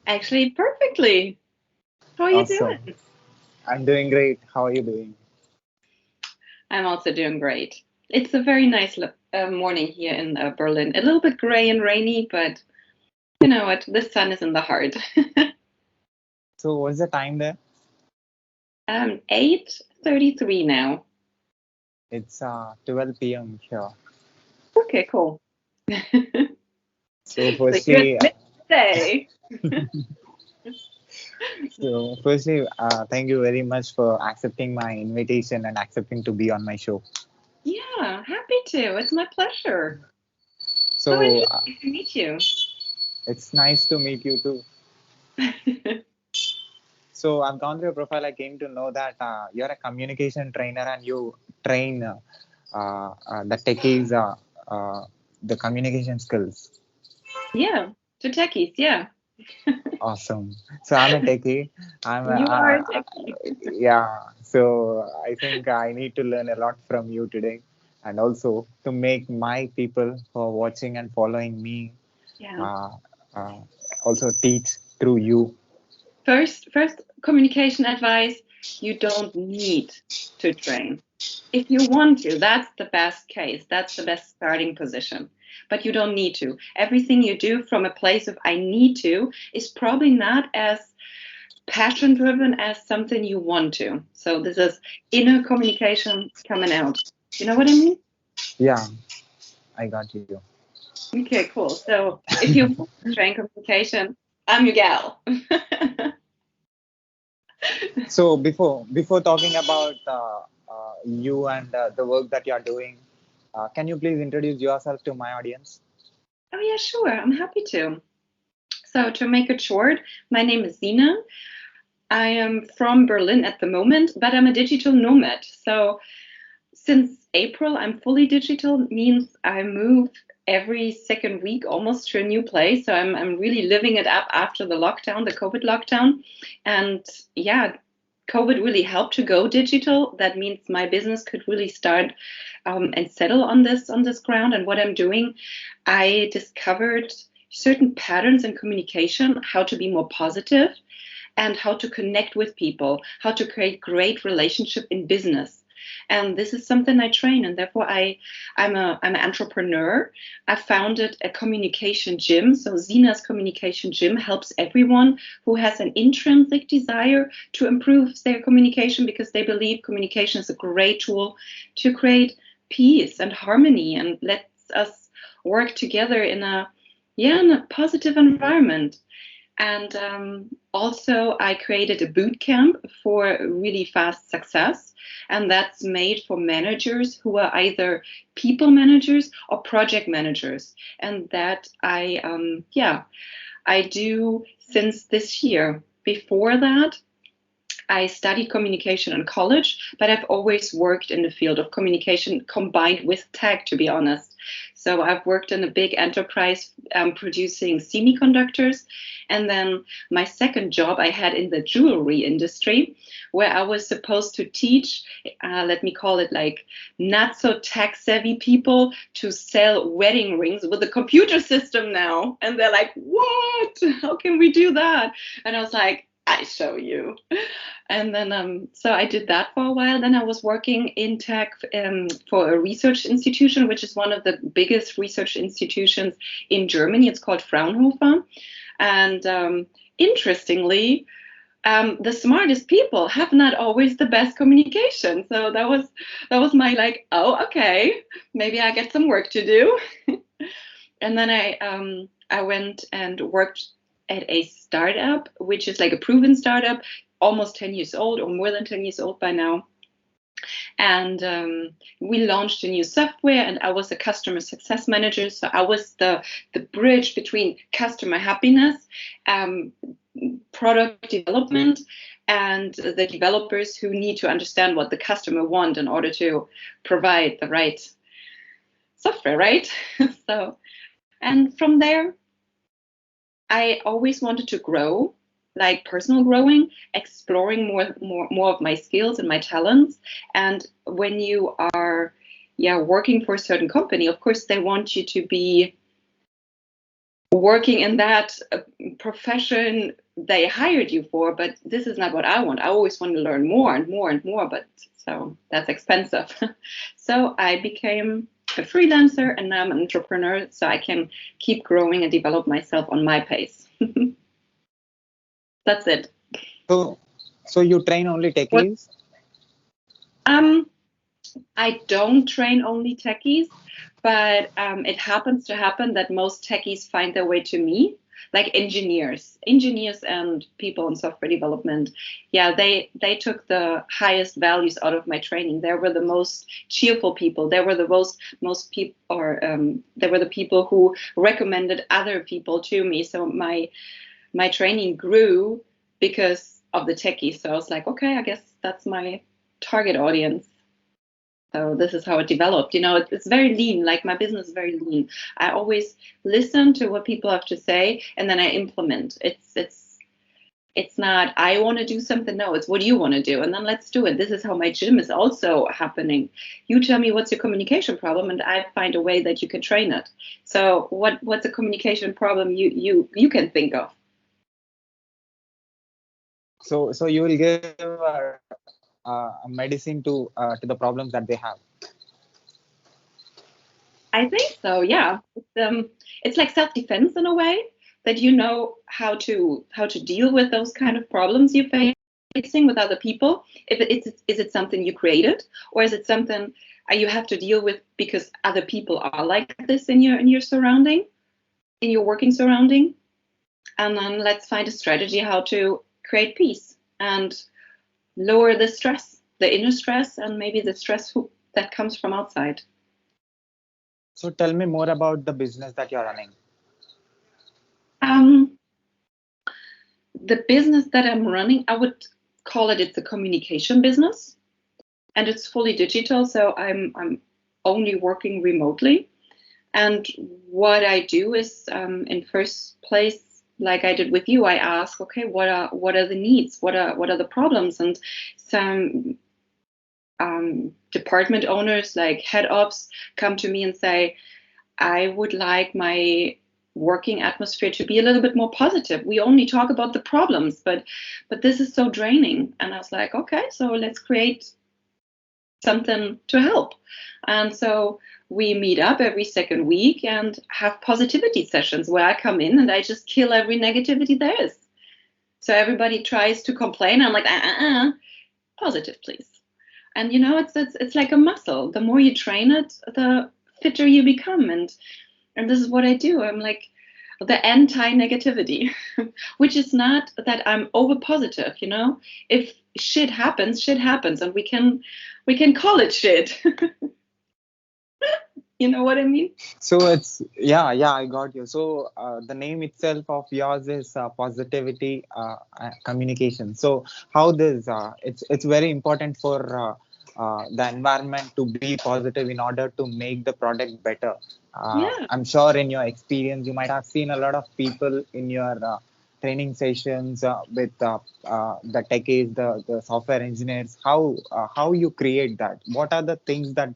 Actually, perfectly. How are you Awesome. doing? I'm doing great. How are you doing? I'm also doing great. It's a very nice morning here in Berlin. A little bit gray and rainy, but you know what? The sun is in the heart. So, what's the time there? 8:33 now. It's 12 p.m. here. Okay, cool. So, So you're in firstly, midday. thank you very much for accepting my invitation and accepting to be on my show. Yeah, happy to. It's my pleasure. So So, interesting to meet you. it's nice to meet you too. So, I've gone through your profile. I came to know that you're a communication trainer and you train the techies, the communication skills. Yeah, to techies. Yeah, Awesome. So I'm a techie. you are a techie. Yeah. So I think I need to learn a lot from you today, and also to make my people who are watching and following me, Yeah. uh, uh, also teach through you. First communication advice, you don't need to train. If you want to, that's the best case. That's the best starting position. But you don't need to. Everything you do from a place of I need to is probably not as passion driven as something you want to. So this is inner communication coming out. You know what I mean? Yeah, I got you. Okay, cool. So if you want to train communication, I'm your gal. So before talking about you and the work that you are doing, can you please introduce yourself to my audience? Oh yeah, sure. I'm happy to. So to make it short, my name is Sina. I am from Berlin at the moment, but I'm a digital nomad. So since April, I'm fully digital, means I move every second week almost to a new place. So I'm really living it up after the lockdown, the COVID lockdown. And yeah, COVID really helped to go digital. That means my business could really start and settle on this ground. And what I'm doing, I discovered certain patterns in communication, how to be more positive and how to connect with people, how to create great relationship in business. And this is something I train, and therefore I'm an entrepreneur. I founded a communication gym. So Zina's communication gym helps everyone who has an intrinsic desire to improve their communication because they believe communication is a great tool to create peace and harmony and lets us work together in a positive environment. And also, I created a boot camp for really fast success. And that's made for managers who are either people managers or project managers. And that I do since this year. Before that, I studied communication in college, but I've always worked in the field of communication combined with tech, to be honest. So I've worked in a big enterprise producing semiconductors. And then my second job I had in the jewelry industry, where I was supposed to teach, let me call it like not so tech savvy people to sell wedding rings with a computer system now. And they're like, what? How can we do that? And I was like, I show you. And then, so I did that for a while. Then I was working in tech for a research institution, which is one of the biggest research institutions in Germany. It's called Fraunhofer. And interestingly, the smartest people have not always the best communication. So that was my like, oh, okay, maybe I get some work to do. And then I went and worked at a startup, which is like a proven startup, almost 10 years old or more than 10 years old by now. And we launched a new software, and I was a customer success manager. So I was the bridge between customer happiness, um, product development, and the developers who need to understand what the customer want in order to provide the right software, right? So, and from there, I always wanted to grow, like personal growing, exploring more of my skills and my talents. And when you are, yeah, working for a certain company, of course, they want you to be working in that profession they hired you for, but this is not what I want. I always want to learn more and more and more, but so that's expensive. So I became a freelancer and now I'm an entrepreneur, so I can keep growing and develop myself on my pace. That's it. So you train only What? techies? I don't train only techies, but it happens to happen that most techies find their way to me, like engineers and people in software development. Yeah, they took the highest values out of my training. They were the most cheerful people. They were the most people, or they were the people who recommended other people to me. So my training grew because of the techies. So I was like, okay, I guess that's my target audience. So this is how it developed. You know, it's very lean. Like my business is very lean. I always listen to what people have to say, and then I implement. It's not I want to do something. No, it's what do you want to do, and then let's do it. This is how my gym is also happening. You tell me what's your communication problem, and I find a way that you can train it. So what's a communication problem you can think of? So you will give a medicine to the problems that they have. I think so. Yeah, it's like self-defense in a way that you know how to deal with those kind of problems you're facing with other people. If is it something you created, or is it something you have to deal with because other people are like this in your surrounding, in your working surrounding? And then let's find a strategy how to create peace and lower the stress, the inner stress, and maybe the stress that comes from outside. So tell me more about the business that you're running. Um, the business that I'm running, I would call it's a communication business, and it's fully digital. So I'm only working remotely. And what I do is, in first place, like I did with you, I ask, okay, what are the needs? What are the problems? And some department owners, like head ops, come to me and say, I would like my working atmosphere to be a little bit more positive. We only talk about the problems, but this is so draining. And I was like, okay, so let's create something to help. And so we meet up every second week and have positivity sessions where I come in and I just kill every negativity there is. So everybody tries to complain. I'm like, positive, please. And you know, it's like a muscle. The more you train it, the fitter you become. And this is what I do. I'm like the anti-negativity, which is not that I'm over positive. You know, if shit happens, and we can call it shit. You know what I mean? So it's yeah, I got you. So the name itself of yours is positivity communication. So how this it's very important for the environment to be positive in order to make the product better. Yeah. I'm sure in your experience you might have seen a lot of people in your training sessions with the techies, the software engineers. How you create that? What are the things that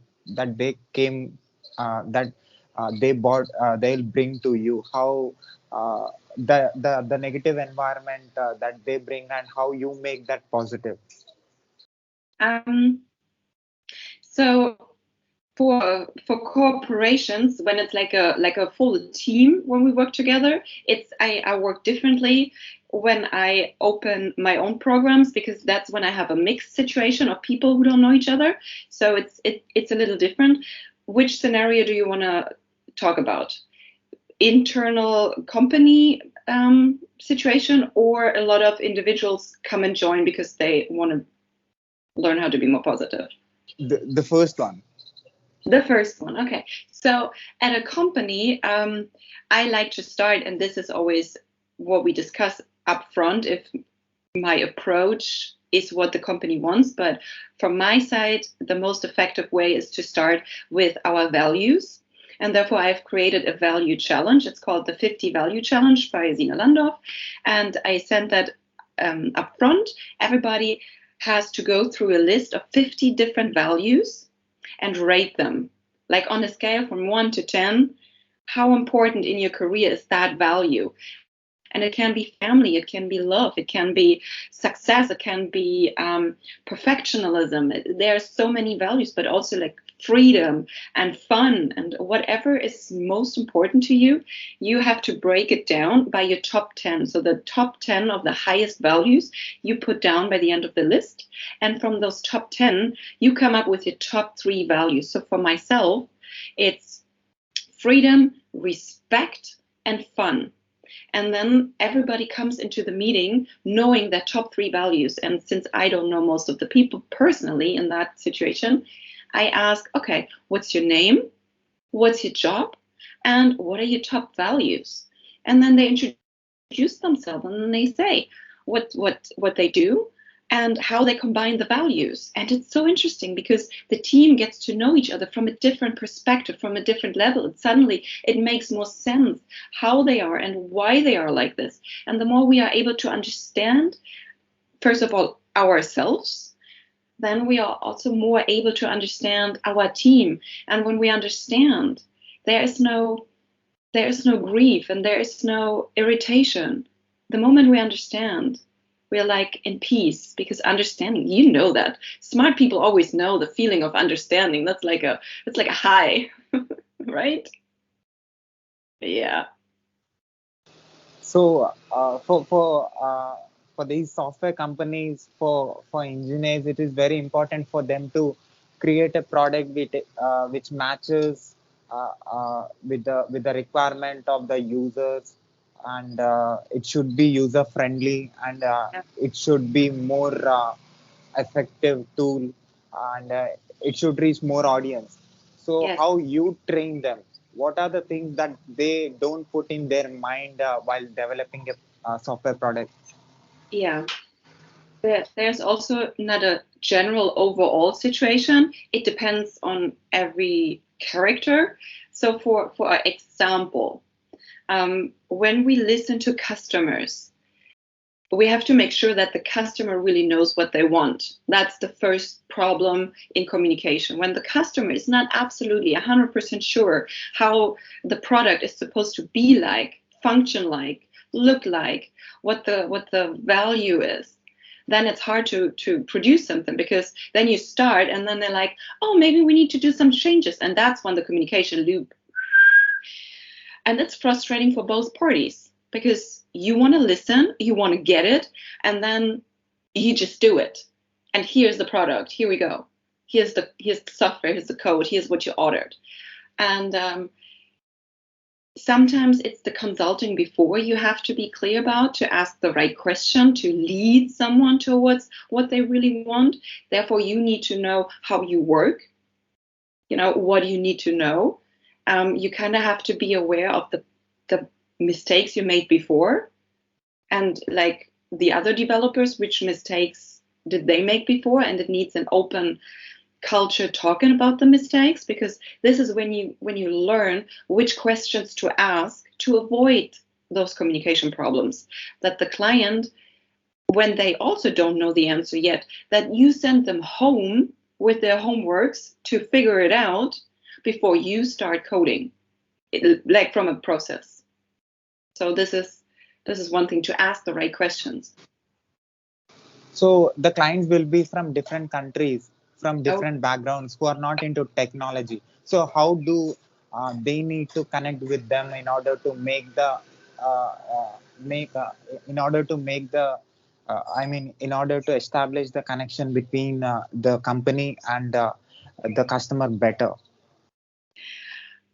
they came that they'll bring to you, how the negative environment that they bring, and how you make that positive. Um, so for corporations, when it's like a full team, when we work together, I work differently when I open my own programs, because that's when I have a mixed situation of people who don't know each other. So it's a little different. Which scenario do you want to talk about? Internal company situation, or a lot of individuals come and join because they want to learn how to be more positive? The first one. The first one. Okay. So at a company, I like to start, and this is always what we discuss up front, if my approach is what the company wants. But from my side, the most effective way is to start with our values. And therefore, I've created a value challenge. It's called the 50 Value Challenge by Sina Landorff. And I sent that up front. Everybody has to go through a list of 50 different values and rate them, like on a scale from 1 to 10. how important in your career is that value. And it can be family, it can be love, it can be success, it can be perfectionism. There are so many values, but also like freedom and fun and whatever is most important to you. You have to break it down by your top 10. So the top 10 of the highest values you put down by the end of the list. And from those top 10, you come up with your top 3 values. So for myself, it's freedom, respect, and fun. And then everybody comes into the meeting knowing their top 3 values. And since I don't know most of the people personally in that situation, I ask, okay, what's your name? What's your job? And what are your top values? And then they introduce themselves and then they say what they do and how they combine the values. And it's so interesting because the team gets to know each other from a different perspective, from a different level. And suddenly it makes more sense how they are and why they are like this. And the more we are able to understand, first of all, ourselves, then we are also more able to understand our team. And when we understand, there is no grief and there is no irritation. The moment we understand, we're like in peace, because understanding, you know, that smart people always know the feeling of understanding. It's like a high, right? Yeah. So for these software companies, for engineers, it is very important for them to create a product which matches with the requirement of the users, and it should be user friendly, and Yeah. it should be more effective tool, and it should reach more audience. So Yes. how you train them? What are the things that they don't put in their mind while developing a software product? Yeah. There's also not a general overall situation. It depends on every character. So for example, when we listen to customers, we have to make sure that the customer really knows what they want. That's the first problem in communication. When the customer is not absolutely 100% sure how the product is supposed to be like, function like, look like, what the value is, then it's hard to produce something, because then you start and then they're like, oh, maybe we need to do some changes. And that's when the communication loop. And it's frustrating for both parties, because you want to listen, you want to get it, and then you just do it. And here's the product. Here we go. Here's the software. Here's the code. Here's what you ordered. And sometimes it's the consulting before you have to be clear about, to ask the right question, to lead someone towards what they really want. Therefore, you need to know how you work. You know, what do you need to know? You kind of have to be aware of the mistakes you made before, and like the other developers, which mistakes did they make before, and it needs an open culture talking about the mistakes, because this is when you learn which questions to ask to avoid those communication problems, that the client, when they also don't know the answer yet, that you send them home with their homeworks to figure it out before you start coding, like from a process. So this is one thing, to ask the right questions. So the clients will be from different countries, from Oh, different backgrounds, who are not into technology. So how do they need to connect with them in order to make the make in order to make the I mean, in order to establish the connection between the company and the customer better?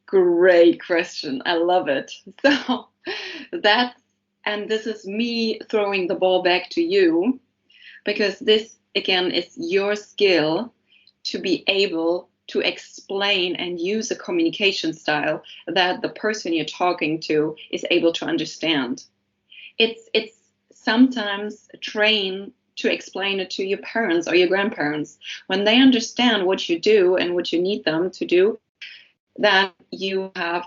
great question. I love it. So that's, and this is me throwing the ball back to you, because this again is your skill to be able to explain and use a communication style that the person you're talking to is able to understand. It's sometimes train to explain it to your parents or your grandparents. When they understand what you do and what you need them to do, then you have,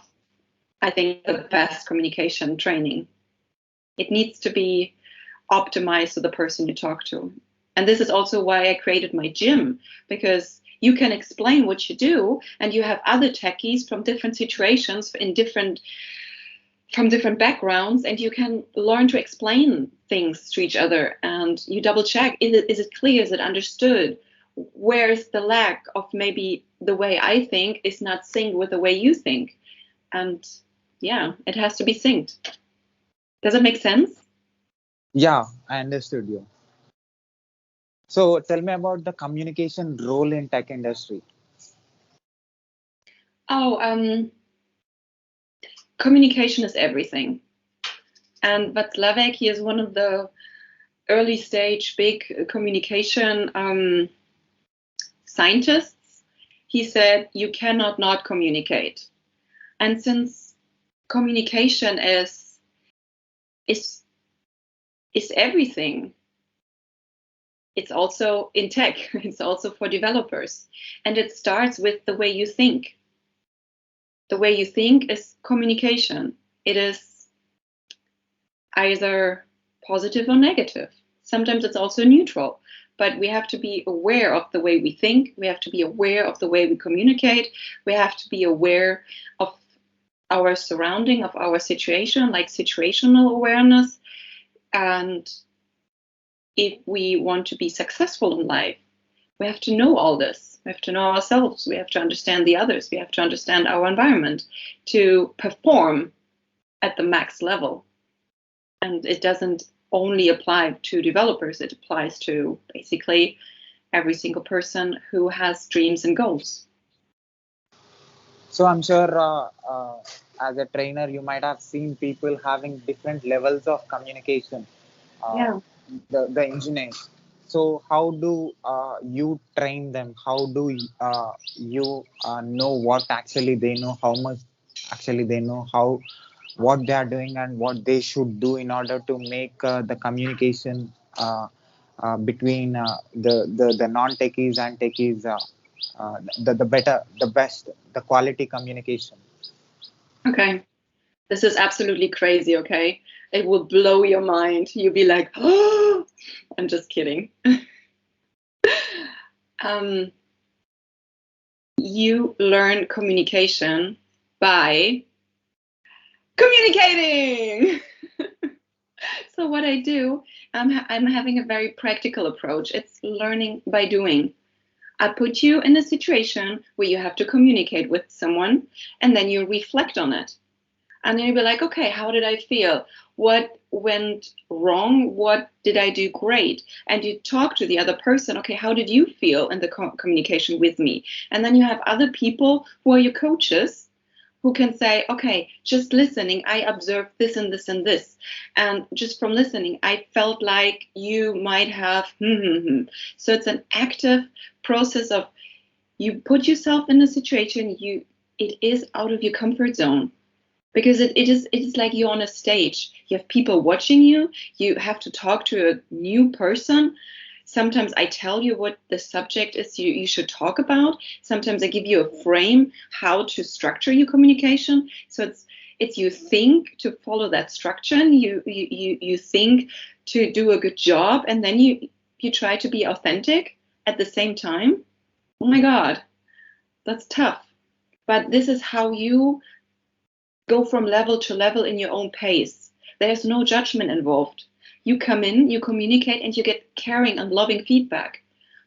I think, the best communication training. It needs to be optimized to the person you talk to. And this is also why I created my gym, because You can explain what you do, and you have other techies from different situations from different backgrounds, and you can learn to explain things to each other, and you double check, is it clear, is it understood, where's the lack of maybe the way I think is not synced with the way you think. And yeah, it has to be synced. Does it make sense? Yeah, I understood you. So tell me about the communication role in tech industry. Oh, communication is everything. And Václav, he is one of the early stage big communication scientists. He said you cannot not communicate. And since communication is everything, it's also in tech, it's also for developers. And it starts with the way you think. The way you think is communication. It is either positive or negative. Sometimes it's also neutral, but we have to be aware of the way we think. We have to be aware of the way we communicate. We have to be aware of our surrounding, of our situation, like situational awareness. And if we want to be successful in life, we have to know all this. We have to know ourselves. We have to understand the others. We have to understand our environment to perform at the max level. And it doesn't only apply to developers. It applies to basically every single person who has dreams and goals. So I'm sure as a trainer, you might have seen people having different levels of communication. Uh, Yeah. the engineers. So how do you train them? How do you know what actually they know? How much actually they know? How what they are doing and what they should do in order to make the communication between the non-techies and techies the best, the quality communication. Okay. This is absolutely crazy, okay? It will blow your mind. You'll be like, oh, I'm just kidding. You learn communication by communicating. So what I do, I'm having a very practical approach. It's learning by doing. I put you in a situation where you have to communicate with someone, and then you reflect on it. And then you'll be like, okay, how did I feel? What went wrong? What did I do great? And you talk to the other person, okay, how did you feel in the communication with me? And then you have other people who are your coaches who can say, okay, just listening, I observed this and this and this. And just from listening, I felt like you might have. So it's an active process of you put yourself in a situation, it is out of your comfort zone. Because it is like you're on a stage. You have people watching you. You have to talk to a new person. Sometimes I tell you what the subject is you should talk about. Sometimes I give you a frame how to structure your communication. So it's you think to follow that structure, and you think to do a good job, and then you try to be authentic at the same time. Oh my God, that's tough. But this is how you go from level to level in your own pace. There's no judgment involved. You come in, you communicate, and you get caring and loving feedback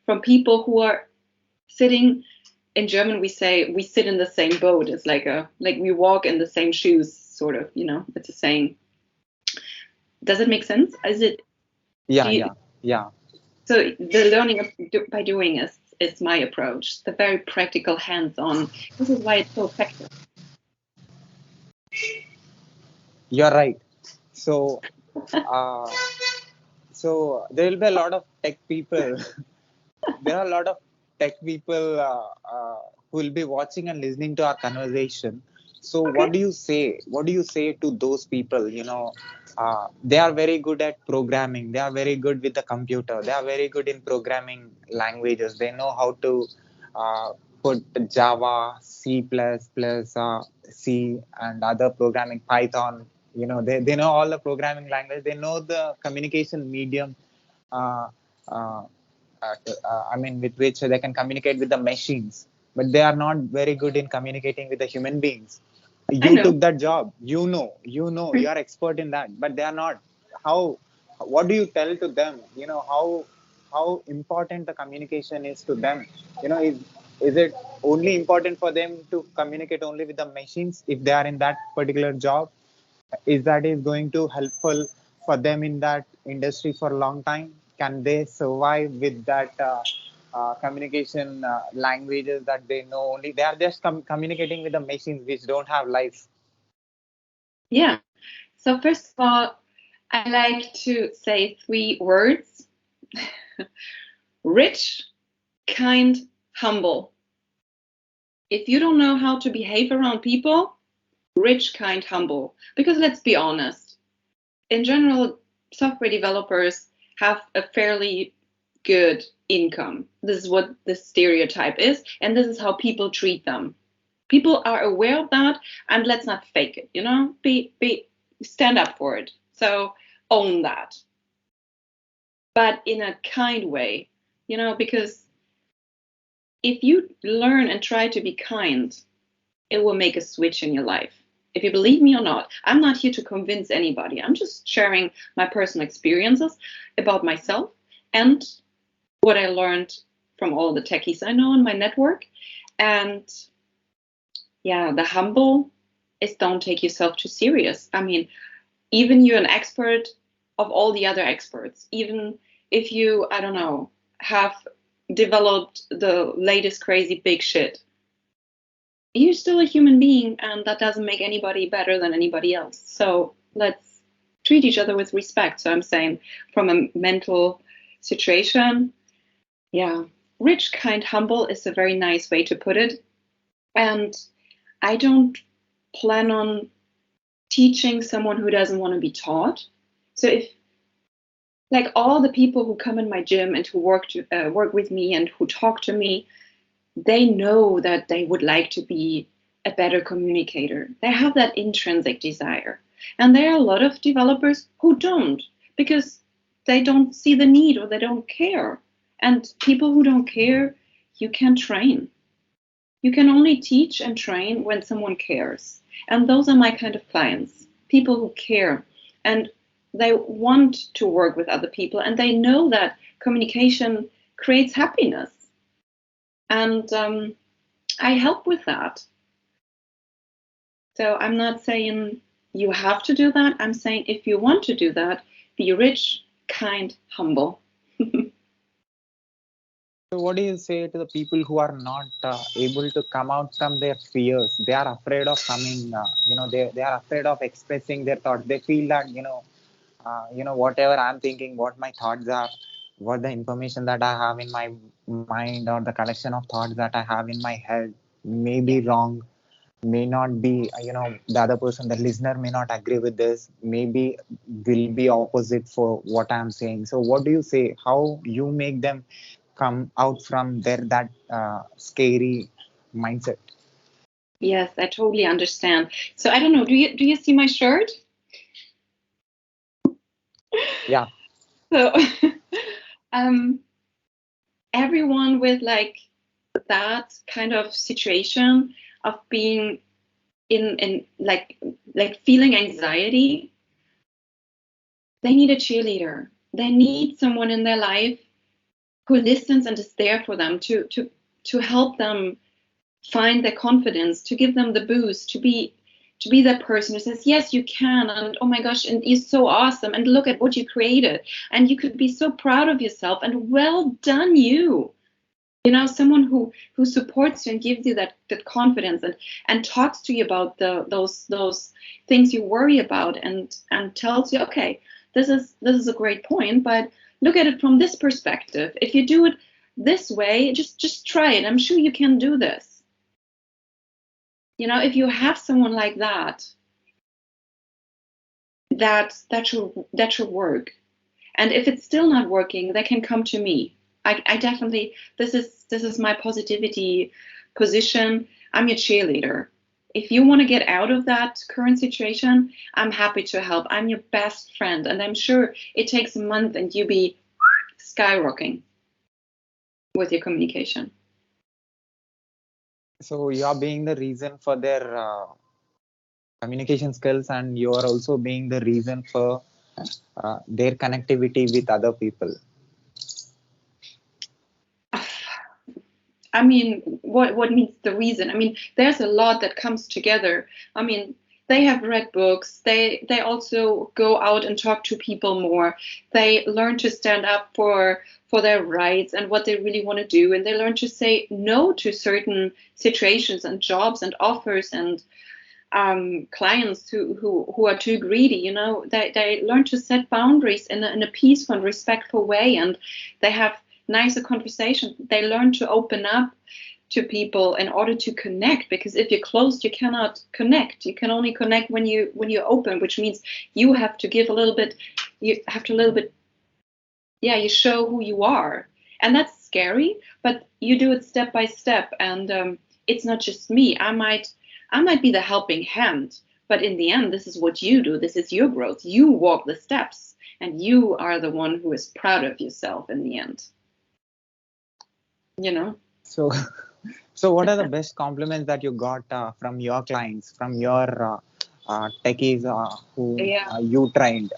from people who are sitting. In German, we say we sit in the same boat. It's like we walk in the same shoes, sort of. It's a saying. Does it make sense? Is it? Yeah. So the learning by doing is my approach. The very practical, hands-on. This is why it's so effective. You're right. So, so there will be a lot of tech people. There are a lot of tech people who will be watching and listening to our conversation. So, Okay. what do you say? What do you say to those people? They are very good at programming. They are very good with the computer. They are very good in programming languages. They know how to put Java, C++, C, and other programming, Python. They know all the programming language. They know the communication medium. Uh, uh, I mean, with which they can communicate with the machines, but they are not very good in communicating with the human beings. I You know. took that job, you are expert in that, but they are not. How? What do you tell to them? How important the communication is to them. Is it only important for them to communicate only with the machines if they are in that particular job? Is that is going to helpful for them in that industry for a long time? Can they survive with that communication languages that they know only? They are just communicating with the machines which don't have life. Yeah. So first of all, I like to say three words: rich, kind, humble. If you don't know how to behave around people, rich, kind, humble. Because let's be honest, in general, software developers have a fairly good income. This is what the stereotype is, and this is how people treat them. People are aware of that, and let's not fake it, be stand up for it. So own that, but in a kind way, because if you learn and try to be kind, it will make a switch in your life. If you believe me or not, I'm not here to convince anybody. I'm just sharing my personal experiences about myself and what I learned from all the techies I know in my network. And yeah, the humble is don't take yourself too serious. I mean, even you're an expert of all the other experts, even if you, I don't know, have developed the latest crazy big shit, you're still a human being, and that doesn't make anybody better than anybody else. So let's treat each other with respect. So I'm saying from a mental situation, yeah, rich, kind, humble is a very nice way to put it. And I don't plan on teaching someone who doesn't want to be taught. So if like all the people who come in my gym and who work with me and who talk to me, they know that they would like to be a better communicator. They have that intrinsic desire. And there are a lot of developers who don't because they don't see the need or they don't care. And people who don't care, you can't train. You can only teach and train when someone cares. And those are my kind of clients, people who care and they want to work with other people and they know that communication creates happiness. And I help with that. So I'm not saying you have to do that. I'm saying if you want to do that, be rich, kind, humble. So what do you say to the people who are not able to come out from their fears? They are afraid of coming, they are afraid of expressing their thoughts. They feel that, whatever I'm thinking, what my thoughts are, what the information that I have in my mind or the collection of thoughts that I have in my head may be wrong, may not be, the other person, the listener may not agree with this, maybe will be opposite for what I'm saying. So what do you say? How you make them come out from their that scary mindset? Yes, I totally understand. So I don't know, do you see my shirt? Yeah. So um everyone with like that kind of situation of being in like feeling anxiety, they need a cheerleader. They need someone in their life who listens and is there for them to help them find their confidence, to give them the boost, to be that person who says, yes, you can, and oh my gosh, and you're so awesome, and look at what you created, and you could be so proud of yourself, and well done you. Someone who supports you and gives you that confidence and talks to you about those things you worry about and tells you, okay, this is a great point, but look at it from this perspective. If you do it this way, just try it. I'm sure you can do this. If you have someone like that, that should work. And if it's still not working, they can come to me. I definitely, this is my positivity position. I'm your cheerleader. If you want to get out of that current situation, I'm happy to help. I'm your best friend. And I'm sure it takes a month and you be skyrocketing. with your communication. So you are being the reason for their communication skills, and you are also being the reason for their connectivity with other people. I mean, what means the reason? I mean, there's a lot that comes together. I mean, they have read books. They also go out and talk to people more. They learn to stand up for their rights and what they really want to do, and they learn to say no to certain situations and jobs and offers and clients who are too greedy. You know, they learn to set boundaries in a peaceful and respectful way, and they have nicer conversations. They learn to open up to people in order to connect, because if you're closed, you cannot connect. You can only connect when you're open, which means you have to give a little bit. You have to a little bit. Yeah, you show who you are, and that's scary, but you do it step by step. And it's not just me. I might be the helping hand, but in the end, this is what you do. This is your growth. You walk the steps, and you are the one who is proud of yourself in the end. You know. So, so what are the best compliments that you got from your clients, from your techies who Yeah. you trained?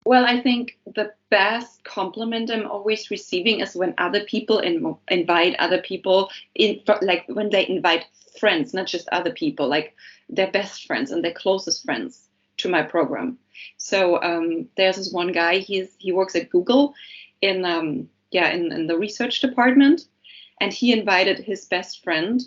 Well, I think the best compliment I'm always receiving is when other people invite other people in, like when they invite friends, not just other people, like their best friends and their closest friends to my program. So there's this one guy. He works at Google in the research department, and he invited his best friend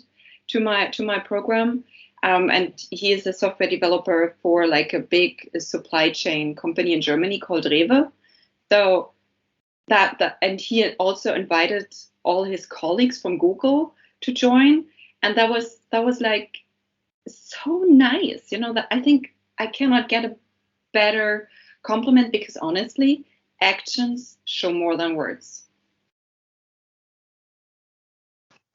to my program. And he is a software developer for like a big supply chain company in Germany called Rewe. So and he had also invited all his colleagues from Google to join, and that was like so nice. You know, that I think I cannot get a better compliment, because honestly, actions show more than words.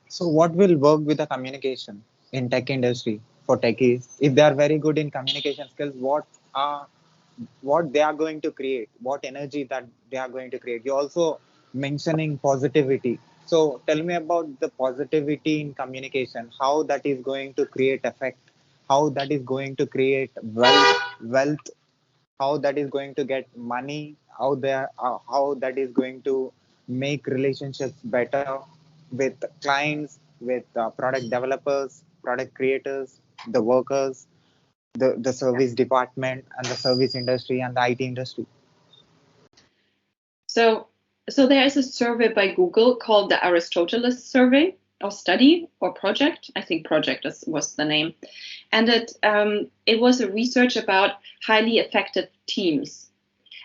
So what will work with the communication in tech industry for techies? If they are very good in communication skills, what they are going to create, what energy that they are going to create? You're also mentioning positivity. So tell me about the positivity in communication, how that is going to create effect, how that is going to create wealth, how that is going to get money, how that is going to make relationships better with clients, with product developers, product creators, the workers, the service department, and the service industry and the IT industry. So, so there is a survey by Google called the Aristoteles survey or study or project. I think project was the name, and it was a research about highly effective teams.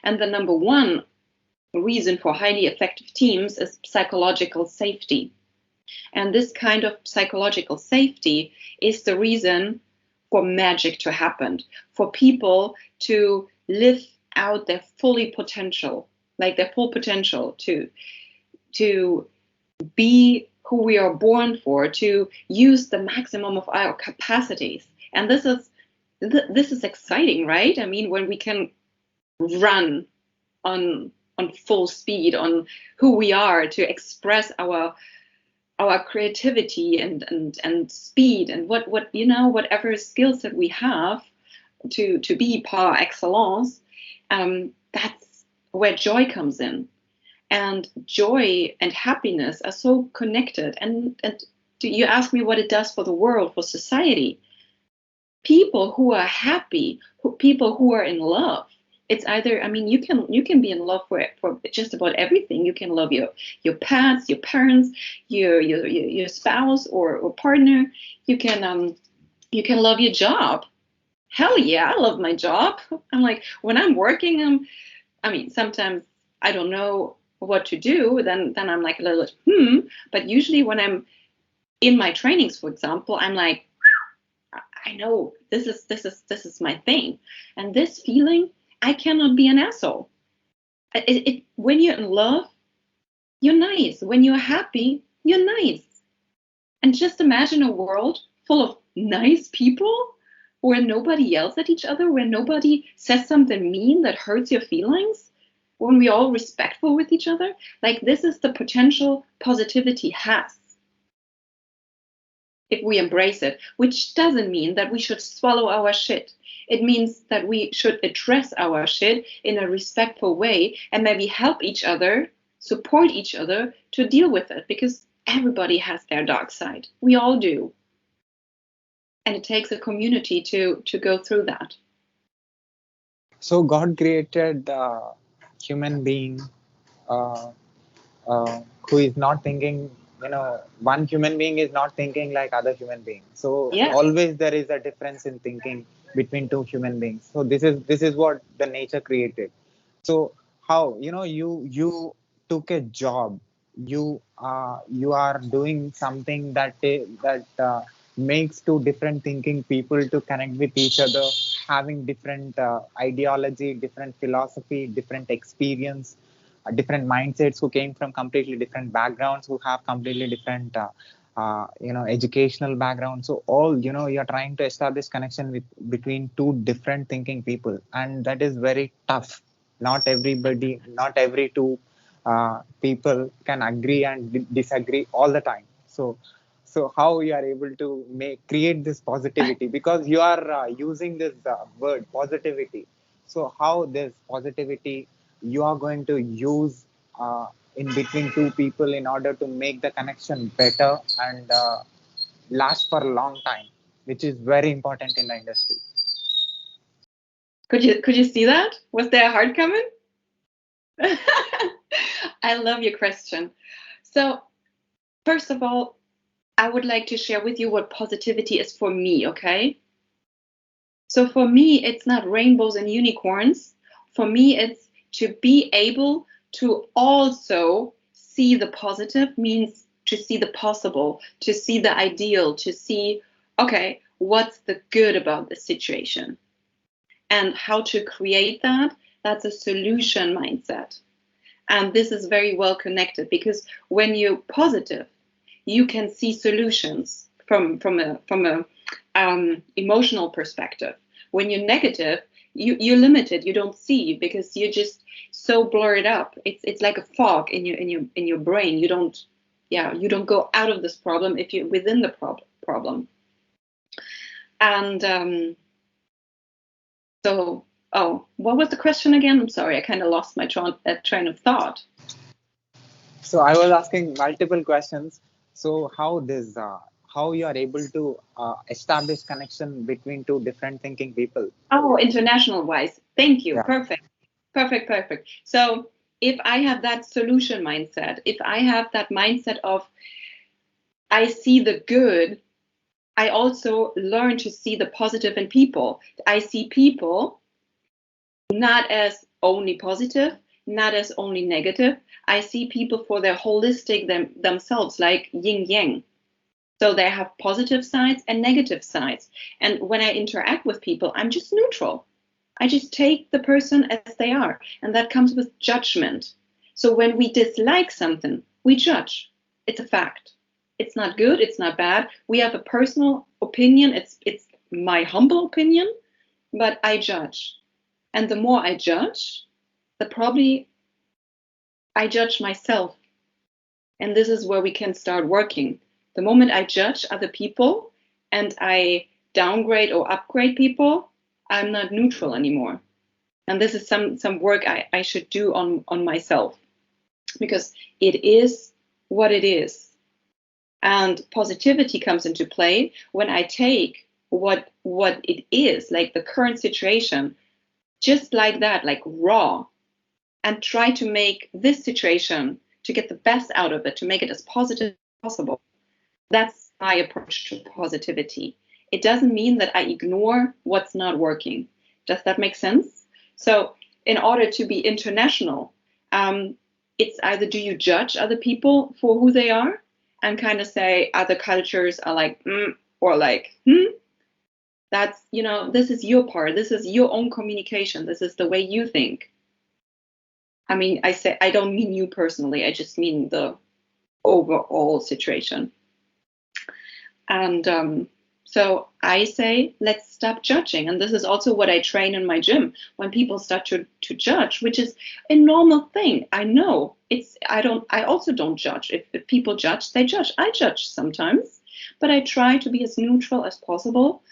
And the number one reason for highly effective teams is psychological safety. And this kind of psychological safety is the reason for magic to happen, for people to live out their fully potential, like their full potential to be who we are born for, to use the maximum of our capacities. And this is exciting, right? I mean, when we can run on full speed on who we are, to express our creativity and speed and what you know, whatever skills that we have to be par excellence. That's where joy comes in, and joy and happiness are so connected. And you ask me what it does for the world, for society. People who are happy, people who are in love. It's either, I mean, you can be in love for just about everything. You can love your pets, your parents, your spouse or partner. You can love your job. Hell yeah, I love my job. I'm like, when I'm working, I mean, sometimes I don't know what to do. Then I'm like a little but usually when I'm in my trainings, for example, I'm like, I know this is my thing, and this feeling, I cannot be an asshole. When you're in love, you're nice. When you're happy, you're nice. And just imagine a world full of nice people, where nobody yells at each other, where nobody says something mean that hurts your feelings. when we all respectful with each other, like this is the potential positivity has if we embrace it, which doesn't mean that we should swallow our shit. It means that we should address our shit in a respectful way and maybe help each other, support each other to deal with it, because everybody has their dark side. We all do. And it takes a community to go through that. So God created human being uh, who is not thinking, one human being is not thinking like other human beings. So Yeah. always there is a difference in thinking between two human beings. So this is what the nature created. So how, you took a job, you are doing something that makes two different thinking people to connect with each other, having different ideology, different philosophy, different experience, different mindsets, who came from completely different backgrounds, who have completely different educational backgrounds. So all, you're trying to establish connection with between two different thinking people, and that is very tough. Not everybody, not every two people can agree and disagree all the time. So how you are able to create this positivity, because you are using this word positivity. So how this positivity you are going to use in between two people in order to make the connection better and last for a long time, which is very important in the industry. Could you see that? Was there a heart comment? I love your question. So first of all, I would like to share with you what positivity is for me, okay? So for me, it's not rainbows and unicorns. For me, it's to be able to also see the positive, means to see the possible, to see the ideal, to see, okay, what's the good about the situation? And how to create that, that's a solution mindset. And this is very well connected, because when you're positive, you can see solutions from a emotional perspective. When you're negative, you're limited. You don't see, because you're just so blurred up. It's like a fog in your brain. You don't go out of this problem if you're within the problem. And so, what was the question again? I'm sorry, I kind of lost my train of thought. So I was asking multiple questions. So how you are able to establish connection between two different thinking people? Oh, international wise. Thank you. Yeah. Perfect. Perfect. Perfect. So if I have that solution mindset, if I have that mindset of I see the good, I also learn to see the positive in people. I see people not as only positive, not as only negative. I see people for their holistic themselves, like yin yang. So they have positive sides and negative sides. And when I interact with people, I'm just neutral. I just take the person as they are. And that comes with judgment. So when we dislike something, we judge. It's a fact. It's not good. It's not bad. We have a personal opinion. It's my humble opinion, but I judge. And the more I judge, the probably I judge myself. And this is where we can start working. The moment I judge other people and I downgrade or upgrade people, I'm not neutral anymore. And this is some work I should do on myself, because it is what it is. And positivity comes into play when I take what it is, like the current situation, just like that, like raw, and try to make this situation, to get the best out of it, to make it as positive as possible. That's my approach to positivity. It doesn't mean that I ignore what's not working. Does that make sense? So in order to be international, it's either do you judge other people for who they are and kind of say other cultures are like, or like, that's, this is your part. This is your own communication. This is the way you think. I mean, I don't mean you personally. I just mean the overall situation. And So I say, let's stop judging. And this is also what I train in my gym. When people start to judge, which is a normal thing. I know I also don't judge. If people judge, they judge. I judge sometimes, but I try to be as neutral as possible,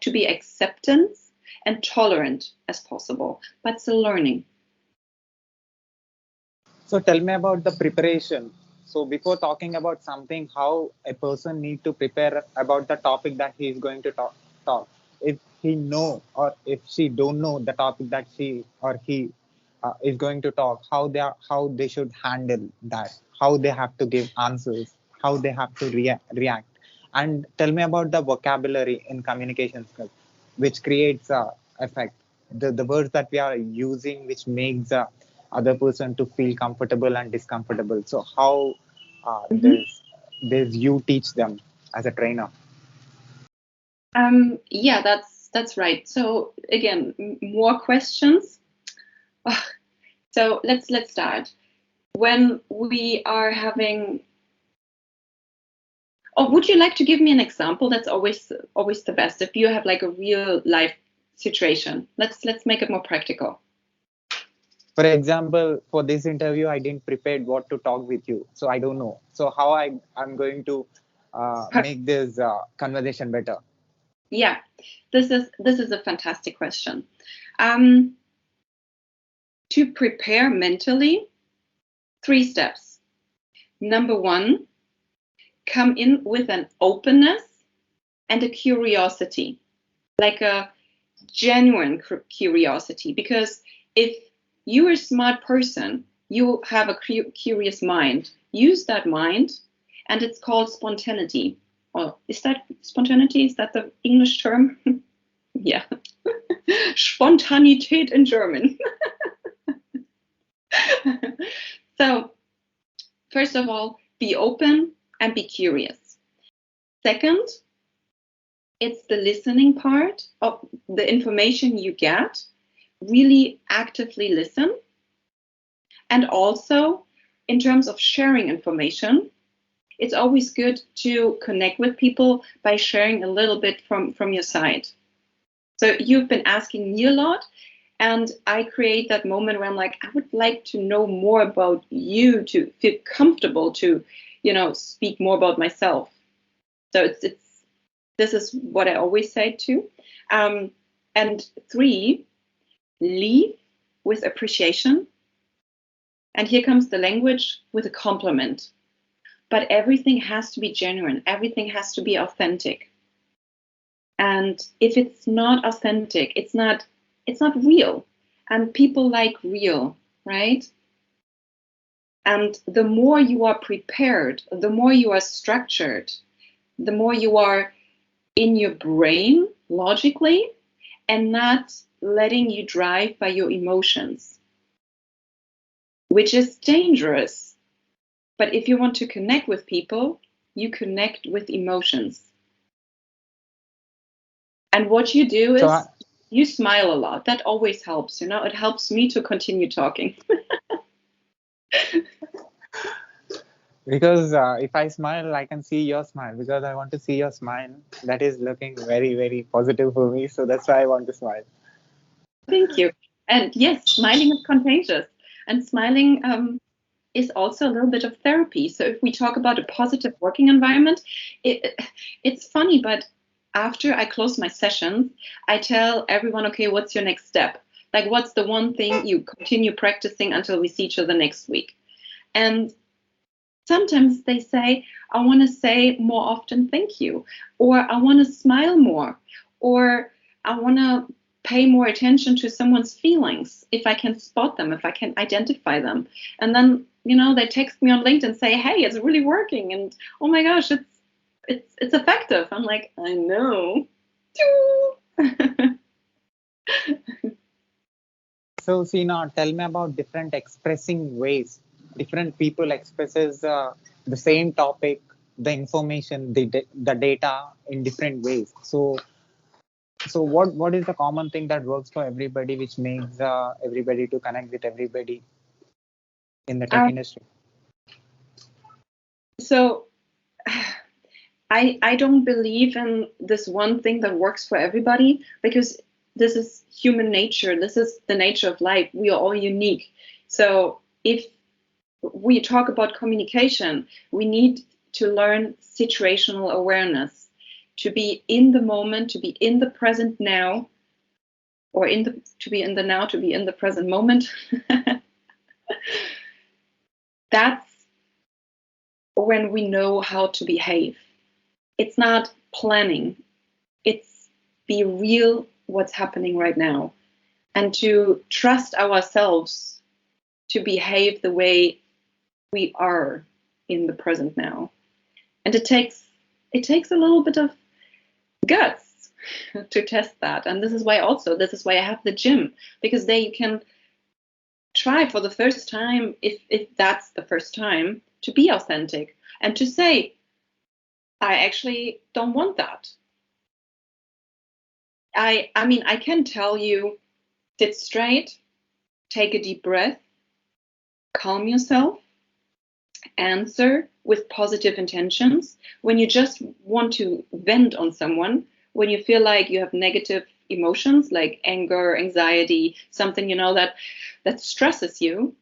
to be acceptance and tolerant as possible. But it's a learning. So tell me about the preparation. So before talking about something, how a person need to prepare about the topic that he is going to talk. If he know or if she don't know the topic that she or he is going to talk, how they should handle that, how they have to give answers, how they have to react. And tell me about the vocabulary in communication skills, which creates effect. The words that we are using, which makes other person to feel comfortable and discomfortable. So how Mhm. does you teach them as a trainer? Yeah, that's right. So again, more questions. Ah, so let's start. When we are having, oh, would you like to give me an example? That's always the best. If you have like a real life situation, let's make it more practical. For example, for this interview, I didn't prepare what to talk with you, so I don't know. So how I'm going to make this conversation better? Yeah, this is a fantastic question. Um, to prepare mentally, 3 steps. Number one, come in with an openness and a curiosity, like a genuine curiosity. Because if you're a smart person, you have a curious mind. Use that mind, and it's called spontaneity. Or is that spontaneity? Is that the English term? Yeah. Spontanität in German. So, first of all, be open and be curious. Second, it's the listening part of the information you get. Really actively listen. And also, in terms of sharing information, it's always good to connect with people by sharing a little bit from your side. So you've been asking me a lot, and I create that moment where I'm like, I would like to know more about you to feel comfortable to, speak more about myself. So it's this is what I always say too. And 3, leave with appreciation. And here comes the language with a compliment. But everything has to be genuine. Everything has to be authentic. And if it's not authentic, it's not real. And people like real, right? And the more you are prepared, the more you are structured, the more you are in your brain logically and not letting you drive by your emotions, which is dangerous. But if you want to connect with people, you connect with emotions. And what you do So is you smile a lot. That always helps, it helps me to continue talking. because if I smile, I can see your smile because I want to see your smile. That is looking very, very positive for me. So that's why I want to smile. Thank you. And yes, smiling is contagious. And smiling is also a little bit of therapy. So if we talk about a positive working environment, it's funny, but after I close my sessions, I tell everyone, okay, what's your next step? Like, what's the one thing you continue practicing until we see each other next week? And sometimes they say, I want to say more often thank you, or I want to smile more, or I want to pay more attention to someone's feelings if I can spot them, if I can identify them. And then, they text me on LinkedIn, say, hey, it's really working. And oh my gosh, it's effective. I'm like, I know. So, Sina, tell me about different expressing ways. Different people expresses the same topic, the information, the data in different ways. So what is the common thing that works for everybody, which makes everybody to connect with everybody in the tech Um, industry? so I don't believe in this one thing that works for everybody, because this is human nature. This is the nature of life. We are all unique. So if we talk about communication, we need to learn situational awareness, to be in the moment, to be in the present now, or to be in the now, to be in the present moment. That's when we know how to behave. It's not planning. It's be real what's happening right now, and to trust ourselves to behave the way we are in the present now. And it takes a little bit of guts to test that. And this is why I have the gym, because there you can try for the first time, if that's the first time, to be authentic and to say, I actually don't want that. I mean, I can tell you, sit straight, take a deep breath, calm yourself, answer with positive intentions. When you just want to vent on someone, when you feel like you have negative emotions like anger, anxiety, something, that stresses you,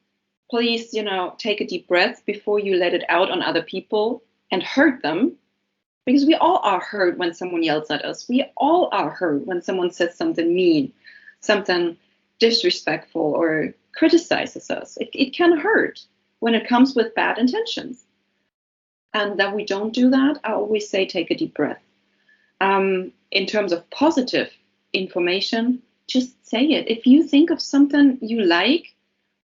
please, take a deep breath before you let it out on other people and hurt them. Because we all are hurt when someone yells at us. We all are hurt when someone says something mean, something disrespectful, or criticizes us. It can hurt when it comes with bad intentions. And that we don't do that, I always say take a deep breath. In terms of positive information, just say it. If you think of something you like,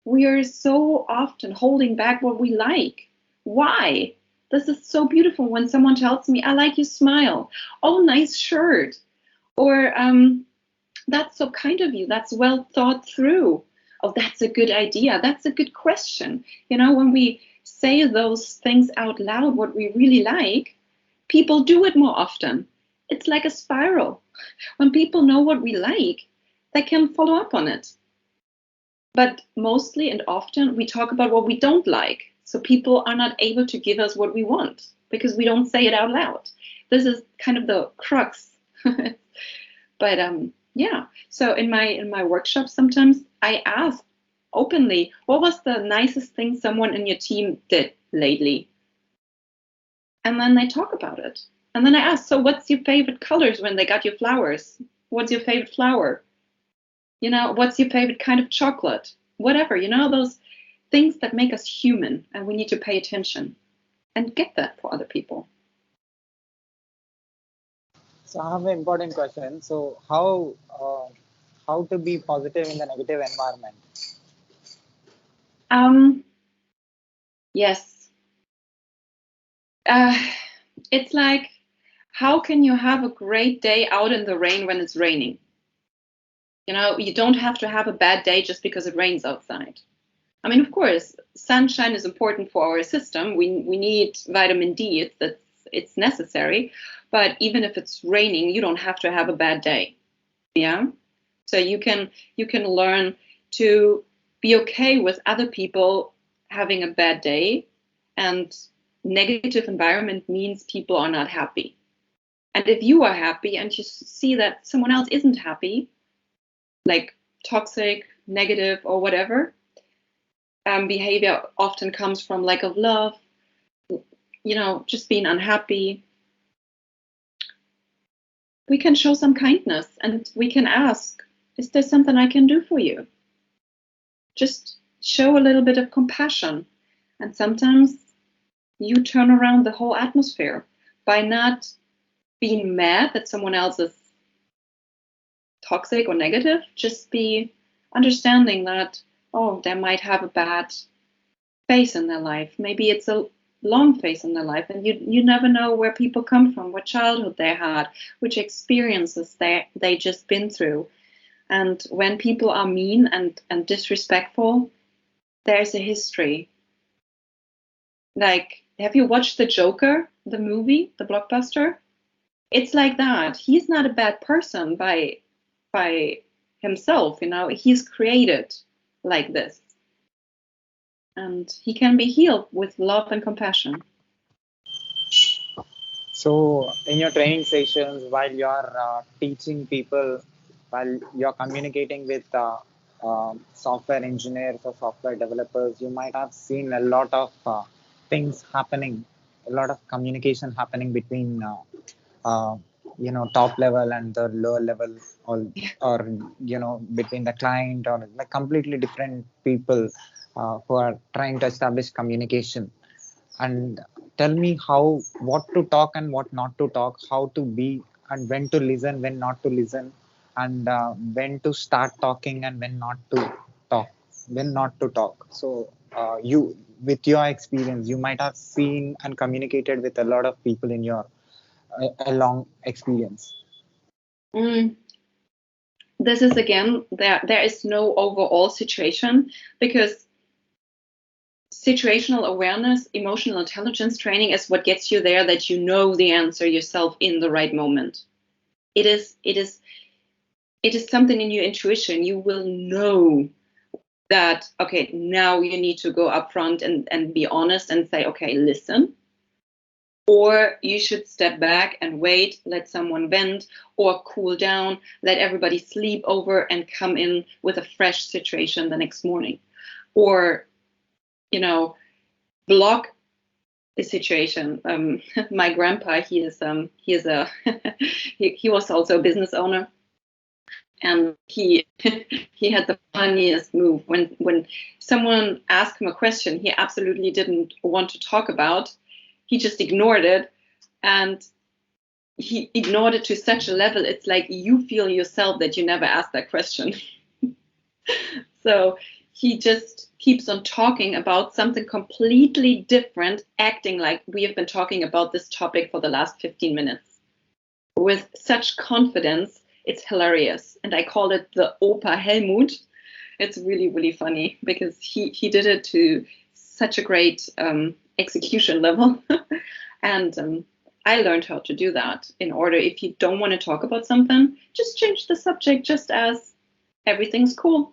we are so often holding back what we like. Why? This is so beautiful when someone tells me, I like your smile. Oh, nice shirt. Or that's so kind of you. That's well thought through. Oh, that's a good idea. That's a good question. When we say those things out loud, what we really like, people do it more often. It's like a spiral. When people know what we like, they can follow up on it. But mostly and often we talk about what we don't like. So people are not able to give us what we want because we don't say it out loud. This is kind of the crux. But yeah. So in my workshops, sometimes I ask openly, what was the nicest thing someone in your team did lately? And then they talk about it. And then I ask, so what's your favorite colors when they got your flowers? What's your favorite flower? What's your favorite kind of chocolate? Whatever, those things that make us human, and we need to pay attention and get that for other people. So I have an important question. So how to be positive in the negative environment? Yes. It's like, how can you have a great day out in the rain when it's raining? You don't have to have a bad day just because it rains outside. I mean, of course, sunshine is important for our system. We need vitamin D. It's necessary. But even if it's raining, you don't have to have a bad day. Yeah. So you can learn to be okay with other people having a bad day, and negative environment means people are not happy. And if you are happy and you see that someone else isn't happy, like toxic, negative, or whatever, behavior often comes from lack of love, just being unhappy. We can show some kindness and we can ask, is there something I can do for you? Just show a little bit of compassion. And sometimes you turn around the whole atmosphere by not being mad that someone else is toxic or negative. Just be understanding that, oh, they might have a bad phase in their life. Maybe it's a long phase in their life, and you never know where people come from, what childhood they had, which experiences they just been through. And when people are mean and disrespectful, there's a history. Like, have you watched The Joker, the movie, the blockbuster? It's like that. He's not a bad person by himself, he's created like this. And he can be healed with love and compassion. So, in your training sessions, while you're teaching people, while you're communicating with software engineers or software developers, you might have seen a lot of things happening, a lot of communication happening between, uh, top level and the lower level, or between the client or like completely different people who are trying to establish communication. And tell me how, what to talk and what not to talk, how to be and when to listen, when not to listen, and when to start talking and talk when not to talk. So you, with your experience, you might have seen and communicated with a lot of people in your a long experience. Mm, this is again, there is no overall situation, because situational awareness, emotional intelligence training is what gets you there, that you know the answer yourself in the right moment. It is something in your intuition. You will know that, okay, now you need to go up front and be honest and say, okay, listen. Or you should step back and wait, let someone vent, or cool down, let everybody sleep over and come in with a fresh situation the next morning. Or, block the situation. My grandpa, he is a he was also a business owner, and he he had the funniest move. When someone asked him a question he absolutely didn't want to talk about, he just ignored it, and he ignored it to such a level, it's like you feel yourself that you never asked that question. So he just keeps on talking about something completely different, acting like we have been talking about this topic for the last 15 minutes with such confidence. It's hilarious. And I call it the Opa Helmut. It's really, really funny because he did it to such a great execution level. And I learned how to do that. In order, if you don't want to talk about something, just change the subject, just as everything's cool.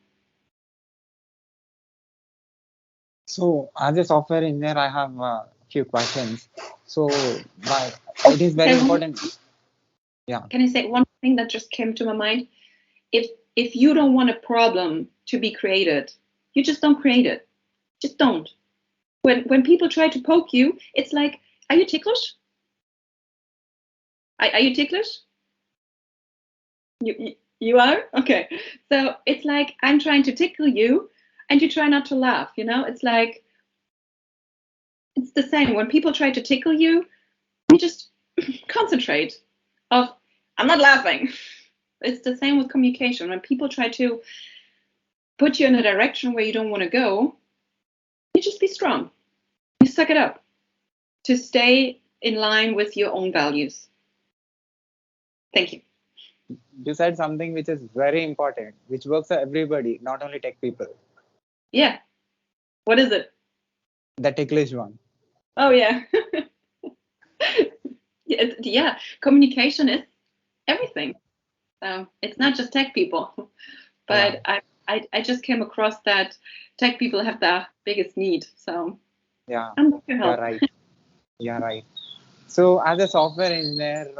So, as a software engineer, I have a few questions. So, but Oh, it is very important. Yeah. Can I say one thing that just came to my mind? If you don't want a problem to be created, you just don't create it. Just don't. When people try to poke you, it's like, are you ticklish? Are you ticklish? You are? Okay. So it's like I'm trying to tickle you and you try not to laugh, It's like, it's the same. When people try to tickle you, you just concentrate of, I'm not laughing. It's the same with communication. When people try to put you in a direction where you don't want to go, you just be strong. You suck it up to stay in line with your own values. Thank you. You said something which is very important, which works for everybody, not only tech people. Yeah. What is it? The ticklish one. Oh, yeah. Yeah. Communication is everything. It's not just tech people, but Yeah. I just came across that tech people have the biggest need. So Yeah. I'm here to You're help. right. You're right. So, as a software engineer,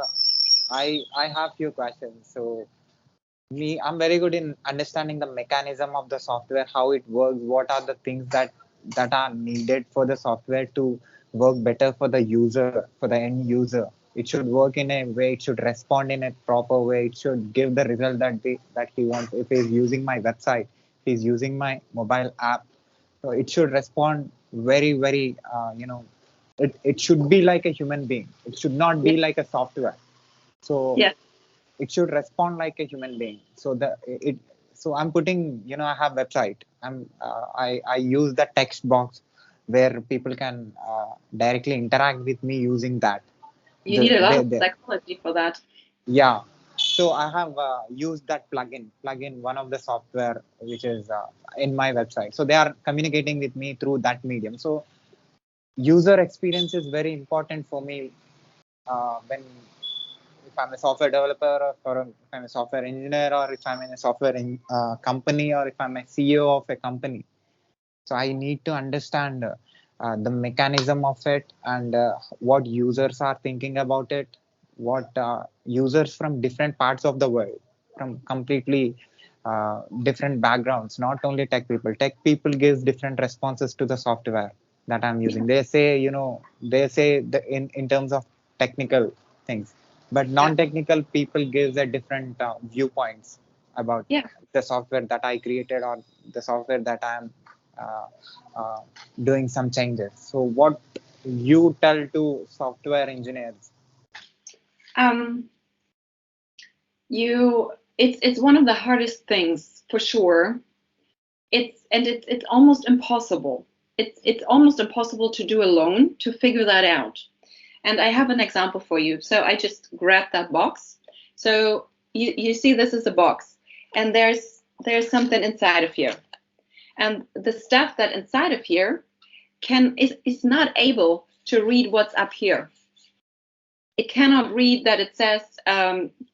I have few questions. So, I'm very good in understanding the mechanism of the software, how it works, what are the things that are needed for the software to work better for the user, for the end user. It should work in a way, it should respond in a proper way, it should give the result that he wants. If he's using my website, if he's using my mobile app, so it should respond very, very, it should be like a human being. It should not Yeah. be like a software. So Yeah. it should respond like a human being. So I'm putting, I have website. I use the text box where people can directly interact with me using that. You need a lot of The psychology for that. Yeah. So I have used that plugin, one of the software which is in my website. So they are communicating with me through that medium. So user experience is very important for me when, if I'm a software developer, or if I'm a software engineer, or if I'm in a company, or if I'm a CEO of a company. So I need to understand the mechanism of it, and what users are thinking about it, what users from different parts of the world, from completely different backgrounds, not only tech people. Tech people gives different responses to the software that I'm using. They say, they say in terms of technical things, but Yeah. non-technical people gives a different viewpoints about Yeah. the software that I created or the software that I'm uh, uh, doing some changes. So what you tell to software engineers? Um, it's one of the hardest things for sure. It's almost impossible. It's almost impossible to do alone to figure that out. And I have an example for you. So I just grabbed that box. So you see this is a box, and there's something inside of here. And the stuff that inside of here is not able to read what's up here. It cannot read that it says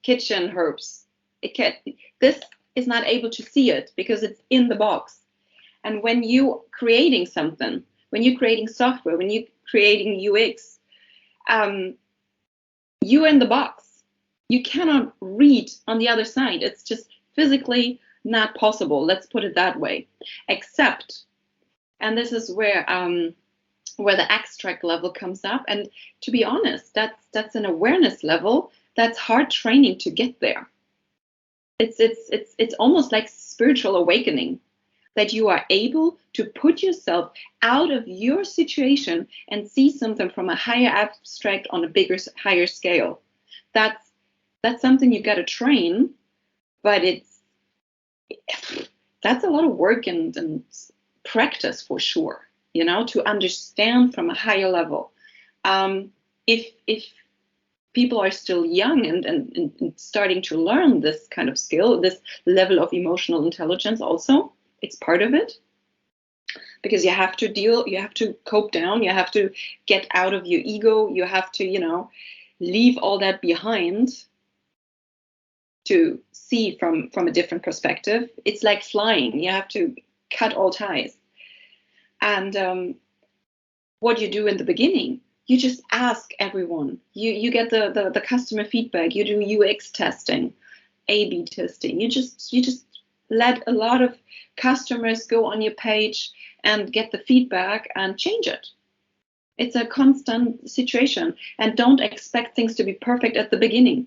kitchen herbs. It can This is not able to see it because it's in the box. And when you creating something, when you're creating software, when you're creating UX, you're in the box. You cannot read on the other side. It's just physically not possible. Let's put it that way. Except, and this is where the abstract level comes up. And to be honest, that's an awareness level that's hard training to get there. It's almost like spiritual awakening, that you are able to put yourself out of your situation and see something from a higher abstract on a bigger, higher scale. That's something you got to train, but that's a lot of work and practice for sure, to understand from a higher level. If people are still young and starting to learn this kind of skill, this level of emotional intelligence also, it's part of it. Because you have to cope down, you have to get out of your ego, you have to, leave all that behind to see from a different perspective. It's like flying. You have to cut all ties. And what you do in the beginning, you just ask everyone. You get the customer feedback. You do UX testing, A/B testing. You just let a lot of customers go on your page and get the feedback and change it. It's a constant situation, and don't expect things to be perfect at the beginning.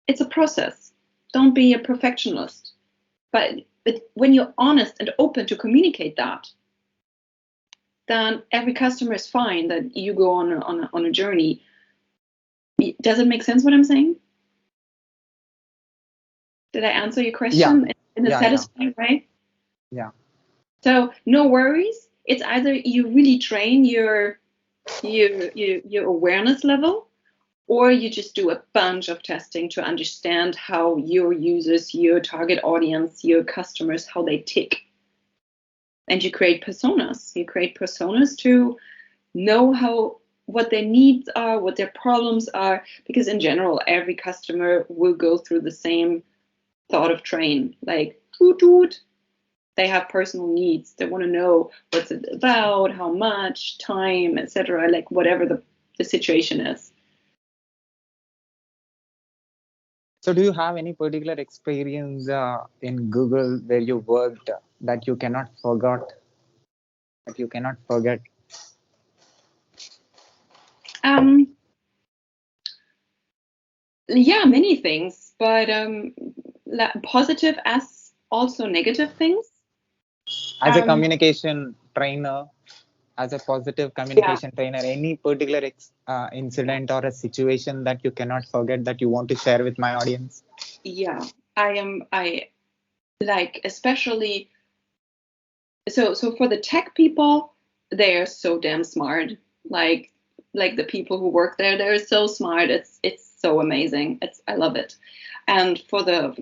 It's a process. Don't be a perfectionist. But when you're honest and open to communicate that, then every customer is fine that you go on a journey. Does it make sense what I'm saying? Did I answer your Yeah, question in a yeah. satisfying way? Yeah. So no worries. It's either you really train your awareness level, or you just do a bunch of testing to understand how your users, your target audience, your customers, how they tick. And you create personas. You create personas to know what their needs are, what their problems are, because in general, every customer will go through the same thought of train, like toot toot. They have personal needs. They want to know what's it about, how much, time, etc. Like whatever the situation is. So do you have any particular experience in Google where you worked that you cannot forget? Um, yeah, many things, but positive as also negative things. As a Um, communication trainer, as a positive yeah, communication trainer, any particular incident or a situation that you cannot forget that you want to share with my audience? yeah. I like, especially so for the tech people, they are so damn smart. Like like the people who work there, they're so smart. It's so amazing. I love it. And for the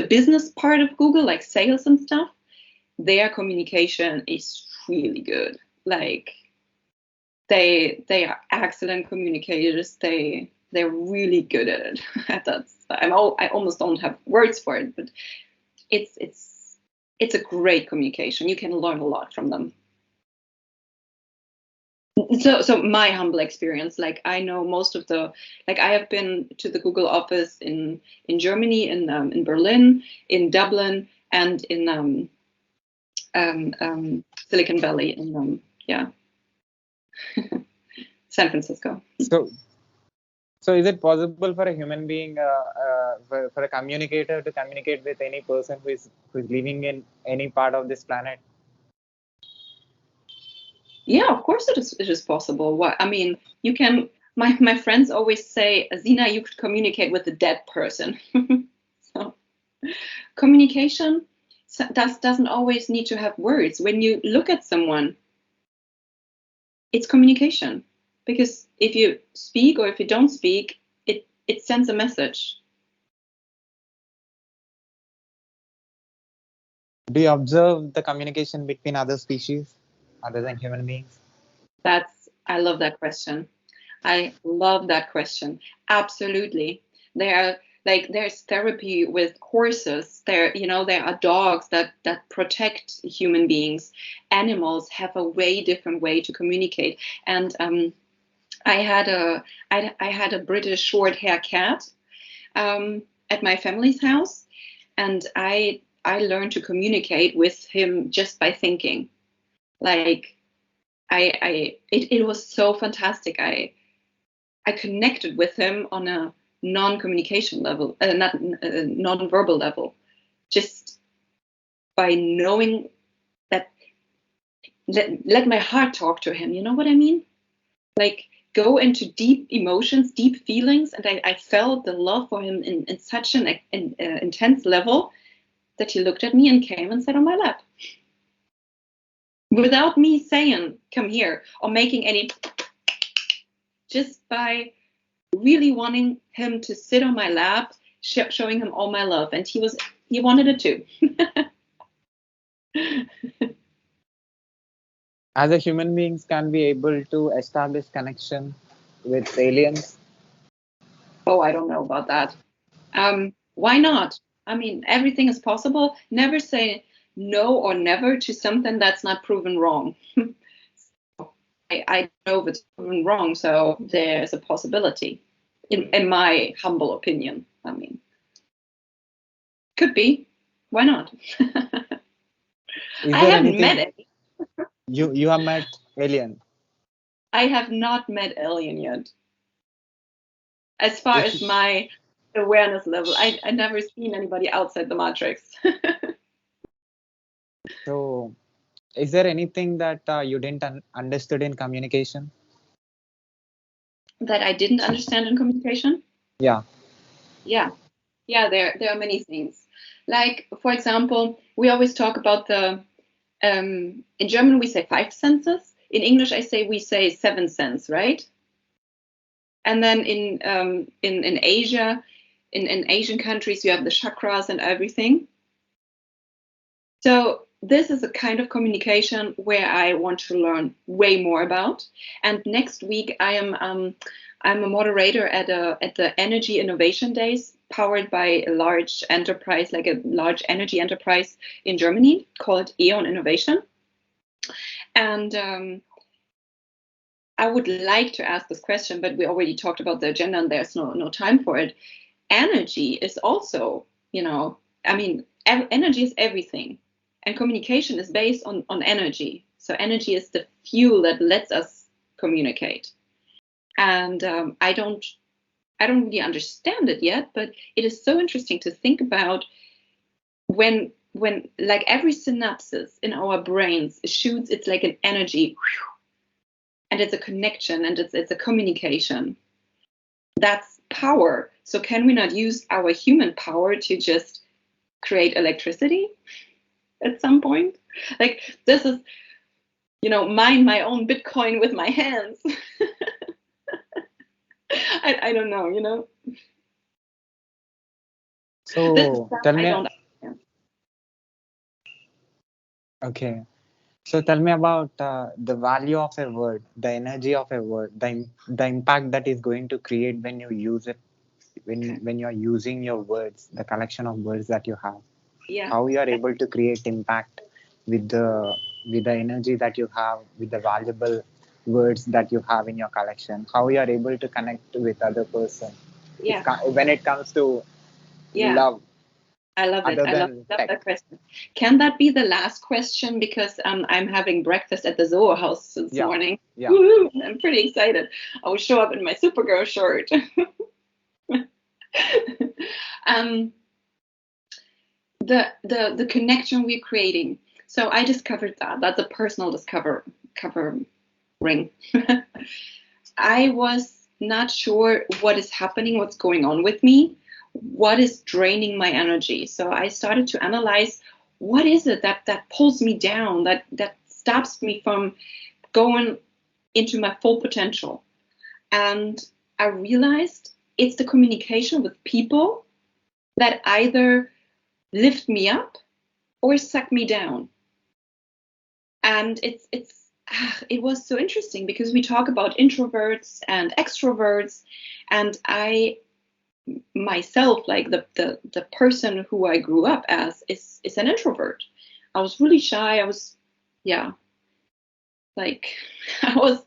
business part of Google, like sales and stuff, their communication is really good. Like they are excellent communicators. They're really good at it. I almost don't have words for it, but it's it's it's a great communication. You can learn a lot from them. So my humble experience, like I know most of the, like I have been to the Google office in Germany, in Berlin, in Dublin, and in Silicon Valley, in yeah, San Francisco. So is it possible for a human being, for a communicator to communicate with any person who is living in any part of this planet? Yeah, of course it is possible. What I mean, you can. My friends always say, Sina, you could communicate with a dead person. So communication doesn't always need to have words. When you look at someone, it's communication. Because if you speak or if you don't speak, it sends a message. Do you observe the communication between other species other than human beings? I love that question. I love that question. Absolutely. There are like there's therapy with horses. There are dogs that protect human beings. Animals have a way different way to communicate. And I had a I had a British short hair cat at my family's house, and I learned to communicate with him just by thinking. Like it was so fantastic. I connected with him on a non-communication level, not non-verbal level, just by knowing that. Let my heart talk to him. You know what I mean? Like go into deep emotions, deep feelings, and I felt the love for him in such an intense level that he looked at me and came and sat on my lap without me saying, "Come here," or making any. Just by really wanting him to sit on my lap, showing him all my love, and he wanted it too. As a human beings, can be able to establish connection with aliens? Oh, I don't know about that. Why not? I mean, everything is possible. Never say no or never to something that's not proven wrong. I know if it's proven wrong, so there's a possibility, in my humble opinion. I mean, could be. Why not? Is I there haven't met anything it. you have met alien? I have not met Alien yet. As far as If my awareness level, I never seen anybody outside the matrix. so, is there anything that you didn't understood in communication? That I didn't understand in communication. Yeah. Yeah, yeah. There are many things. Like for example, we always talk about the. In German we say five senses. In English, we say seven sense, right? And then in Asia, in Asian countries, you have the chakras and everything. So this is a kind of communication where I want to learn way more about. And next week I'm a moderator at the Energy Innovation Days, powered by a large enterprise, like a large energy enterprise in Germany called Eon Innovation. And I would like to ask this question, but we already talked about the agenda, and there's no time for it. Energy is also, I mean, energy is everything, and communication is based on energy. So energy is the fuel that lets us communicate. And I don't really understand it yet, but it is so interesting to think about when like every synapses in our brains shoots, it's like an energy, and it's a connection, and it's a communication. That's power. So can we not use our human power to just create electricity at some point? Like this is, mine my own Bitcoin with my hands. I don't know. This is So stuff tell I me, don't understand. okay. So tell me about the value of a word, the energy of a word, the impact that is going to create when you use it, Okay. when you are using your words, the collection of words that you have, Yeah. how you are able to create impact with the energy that you have, with the valuable words that you have in your collection, how you are able to connect with other person. Yeah. When it comes to Yeah. love, I love it. other I love than that tech. question. Can that be the last question? Because I'm having breakfast at the Zoho house this Yeah, morning. yeah, Woohoo! I'm pretty excited. I will show up in my Supergirl shirt. um, the connection we're creating. So I discovered that. That's a personal covering. I was not sure what is happening, what's going on with me, what is draining my energy. So I started to analyze what is it that pulls me down, that stops me from going into my full potential. And I realized it's the communication with people that either lift me up or suck me down. And it was so interesting because we talk about introverts and extroverts, and I myself, like the person who I grew up as, is an introvert. I was really shy. I was, yeah, like I was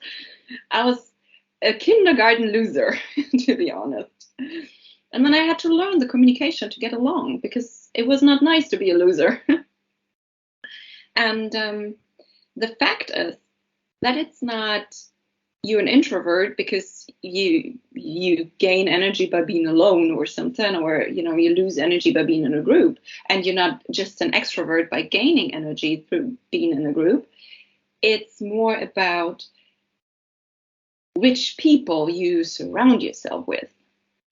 I was a kindergarten loser, to be honest. And then I had to learn the communication to get along because it was not nice to be a loser. And the fact is that it's not you're an introvert because you gain energy by being alone or something, or you lose energy by being in a group, and you're not just an extrovert by gaining energy through being in a group. It's more about which people you surround yourself with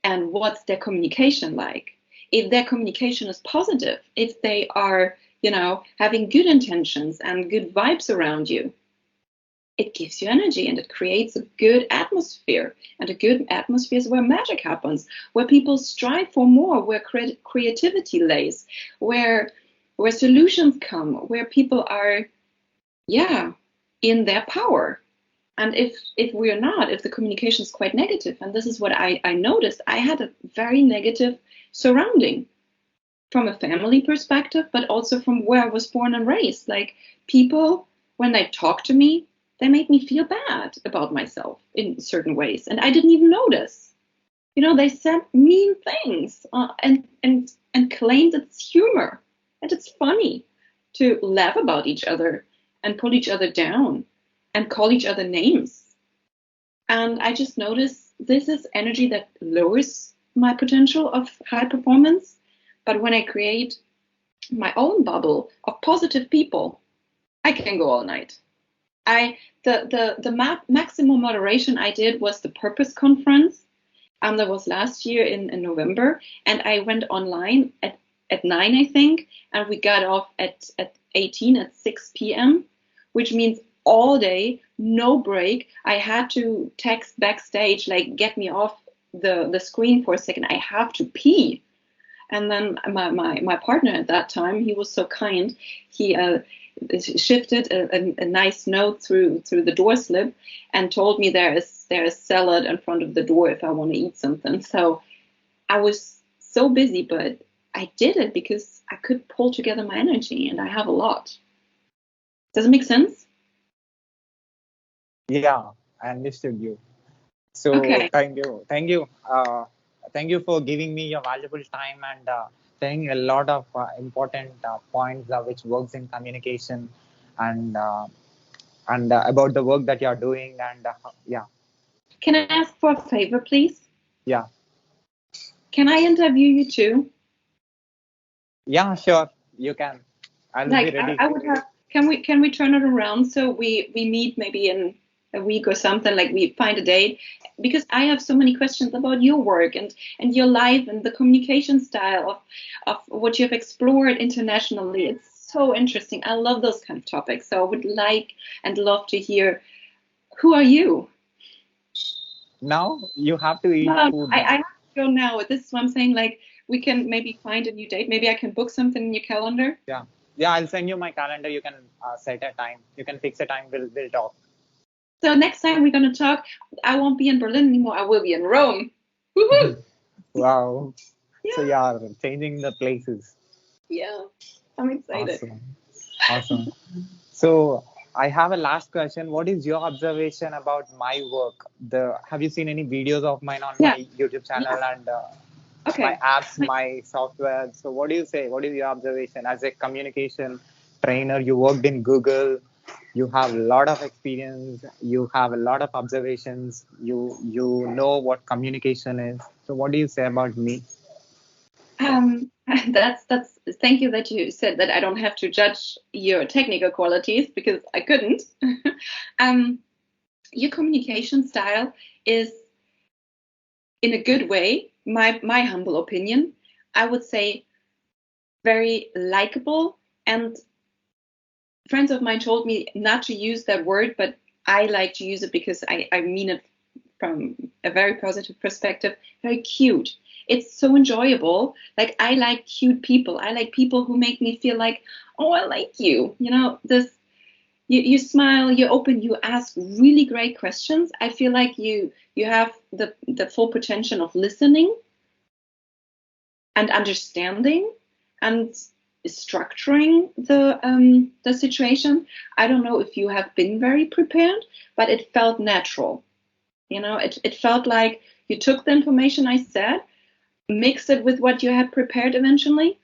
and what's their communication like. If their communication is positive, if they are having good intentions and good vibes around you, it gives you energy and it creates a good atmosphere. And a good atmosphere is where magic happens, where people strive for more, where creativity lays, where solutions come, where people are, in their power. And if we're not, if the communication is quite negative, and this is what I noticed, I had a very negative surrounding from a family perspective, but also from where I was born and raised. Like, people, when they talk to me, they made me feel bad about myself in certain ways, and I didn't even notice. They said mean things, and claimed it's humor and it's funny to laugh about each other and pull each other down and call each other names. And I just noticed this is energy that lowers my potential of high performance. But when I create my own bubble of positive people, I can go all night. The maximum moderation I did was the Purpose Conference. That was last year in November, and I went online at 9, I think, and we got off at 18 at 6 p.m., which means all day, no break. I had to text backstage, like, get me off the screen for a second. I have to pee. And then my partner at that time, he was so kind. He shifted a nice note through the door slip and told me there is salad in front of the door if I want to eat something. So I was so busy, but I did it because I could pull together my energy, and I have a lot. Does it make sense? Yeah, I understood you. So Okay. thank you for giving me your valuable time and saying a lot of important points which works in communication and about the work that you are doing and yeah, Can I ask for a favor, please? yeah, Can I interview you too? yeah, sure, you can. I'll be Like, I, ready. I would have. Can we turn it around so we meet maybe in a week or something? Like, we find a date, because I have so many questions about your work and your life and the communication style of what you've explored internationally. It's so interesting. I love those kind of topics. So I would like and love to hear, who are you? Now you have to eat No, food I now. have to go now. This is what I'm saying. Like, we can maybe find a new date. Maybe I can book something in your calendar. Yeah, yeah, I'll send you my calendar. You can set a time. You can fix a time. We'll talk. So next time we're gonna talk, I won't be in Berlin anymore. I will be in Rome. Woohoo! Wow. So Yeah, yeah, changing the places. yeah. I'm excited. Awesome. Awesome. So I have a last question. What is your observation about my work? Have you seen any videos of mine on Yeah, my YouTube channel yeah. and my Okay. apps, my software? So, what do you say? What is your observation as a communication trainer? You worked in Google. You have a lot of experience. You have a lot of observations. You know what communication is. So, what do you say about me? That's thank you that you said that I don't have to judge your technical qualities because I couldn't. um, your communication style is, in a good way, my humble opinion, I would say, very likable. And friends of mine told me not to use that word, but I like to use it because I mean it from a very positive perspective. Very cute. It's so enjoyable. Like, I like cute people. I like people who make me feel like, oh, I like you. You know, this, you smile, you open, you ask really great questions. I feel like you have the full potential of listening and understanding and structuring the situation. I don't know if you have been very prepared, but it felt natural. You know, it felt like you took the information I said, mixed it with what you had prepared eventually,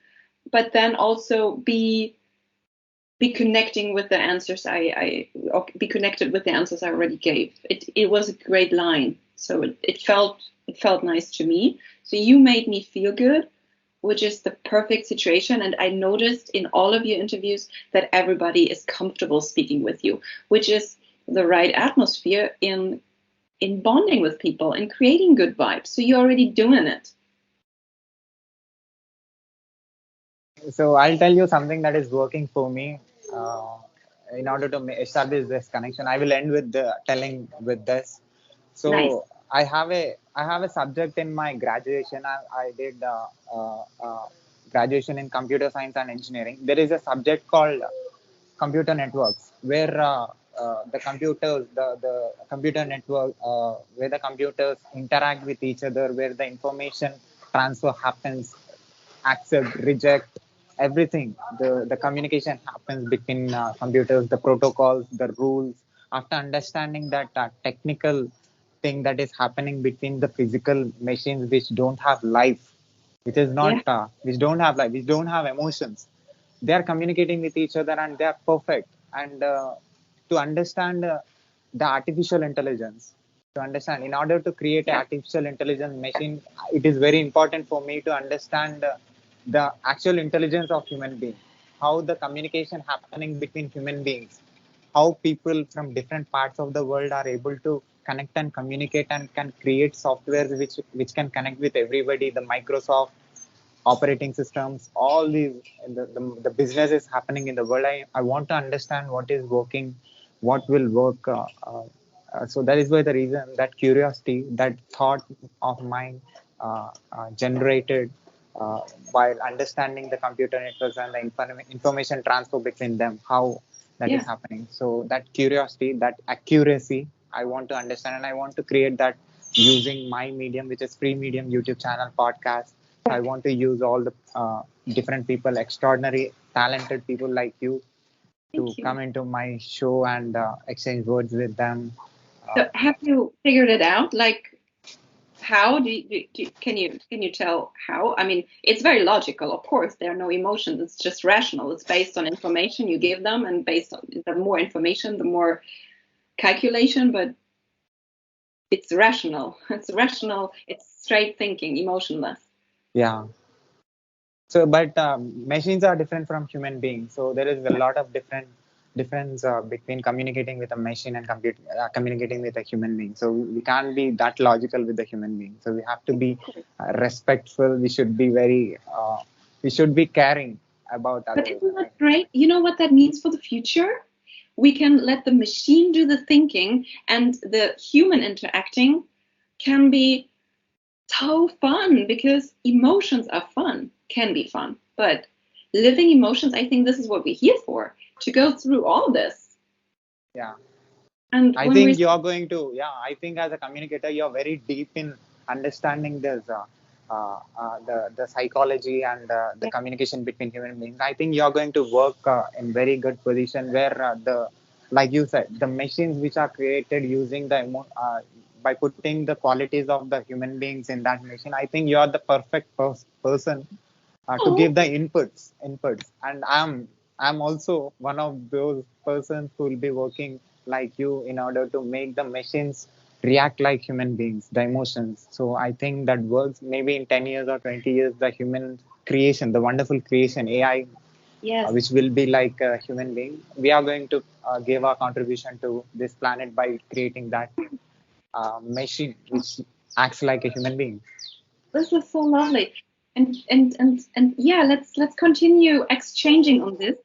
but then also be connecting with the answers or be connected with the answers I already gave. It was a great line, so it felt nice to me. So you made me feel good, which is the perfect situation. And I noticed in all of your interviews that everybody is comfortable speaking with you, which is the right atmosphere in bonding with people and creating good vibes. So you're already doing it. So I'll tell you something that is working for me. Uh, in order to establish this connection, I will end with the telling with this. Nice. So I have a subject in my graduation. I did graduation in computer science and engineering. There is a subject called computer networks where the computer network where the computers interact with each other, where the information transfer happens, accept, reject, everything. The communication happens between computers, the protocols, the rules. After understanding that technical thing that is happening between the physical machines which don't have life, which is not Yeah. which don't have life, which don't have emotions, they are communicating with each other and they are perfect. And to understand the artificial intelligence, to understand, in order to create an Yeah. artificial intelligence machine, it is very important for me to understand the actual intelligence of human being, how the communication happening between human beings, how people from different parts of the world are able to connect and communicate and can create softwares which can connect with everybody, the Microsoft operating systems, all these, the business is happening in the world. I want to understand what is working, what will work. So that is why the reason, that curiosity, that thought of mine generated while understanding the computer networks and the information transfer between them, how that is Yeah. happening. So that curiosity, that accuracy, I want to understand, and I want to create that using my medium, which is free medium, YouTube channel, podcast. So I want to use all the different people, extraordinary, talented people like you, to Thank you. come into my show and exchange words with them. Uh, So have you figured it out? Like, how can you tell how? I mean, it's very logical. Of course, there are no emotions. It's just rational. It's based on information you give them, and based on the more information, the more calculation. But it's rational. It's rational. It's straight thinking, emotionless. yeah. So, but machines are different from human beings. So there is a lot of difference between communicating with a machine and communicating with a human being. So we can't be that logical with the human being. So we have to be respectful. We should be we should be caring about But others. isn't that great? You know what that means for the future? We can let the machine do the thinking, and the human interacting can be so fun because emotions are fun, can be fun. But living emotions, I think this is what we're here for, to go through all this. Yeah. And I when we're, think you're going to, yeah, I think as a communicator, you're very deep in understanding this, the psychology and the yeah, communication between human beings. I think you're going to work in very good position where like you said, the machines which are created using by putting the qualities of the human beings in that machine. I think you are the perfect person to Oh, give the inputs, and I'm also one of those persons who will be working like you in order to make the machines react like human beings, the emotions. So I think that works. Maybe in 10 years or 20 years, the human creation, the wonderful creation, AI, yes. which will be like a human being, we are going to give our contribution to this planet by creating that machine which acts like a human being. This is so lovely. And yeah, let's continue exchanging on this,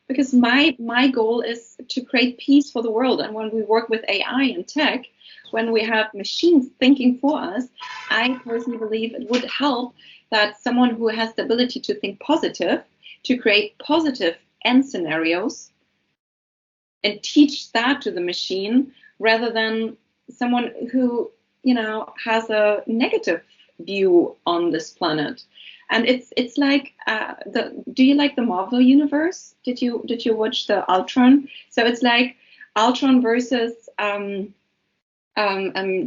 because my goal is to create peace for the world. And when we work with AI and tech, when we have machines thinking for us, I personally believe it would help that someone who has the ability to think positive, to create positive end scenarios and teach that to the machine, rather than someone who, has a negative view on this planet. And it's like, the do you like the Marvel universe? Did you watch the Ultron? So it's like Ultron versus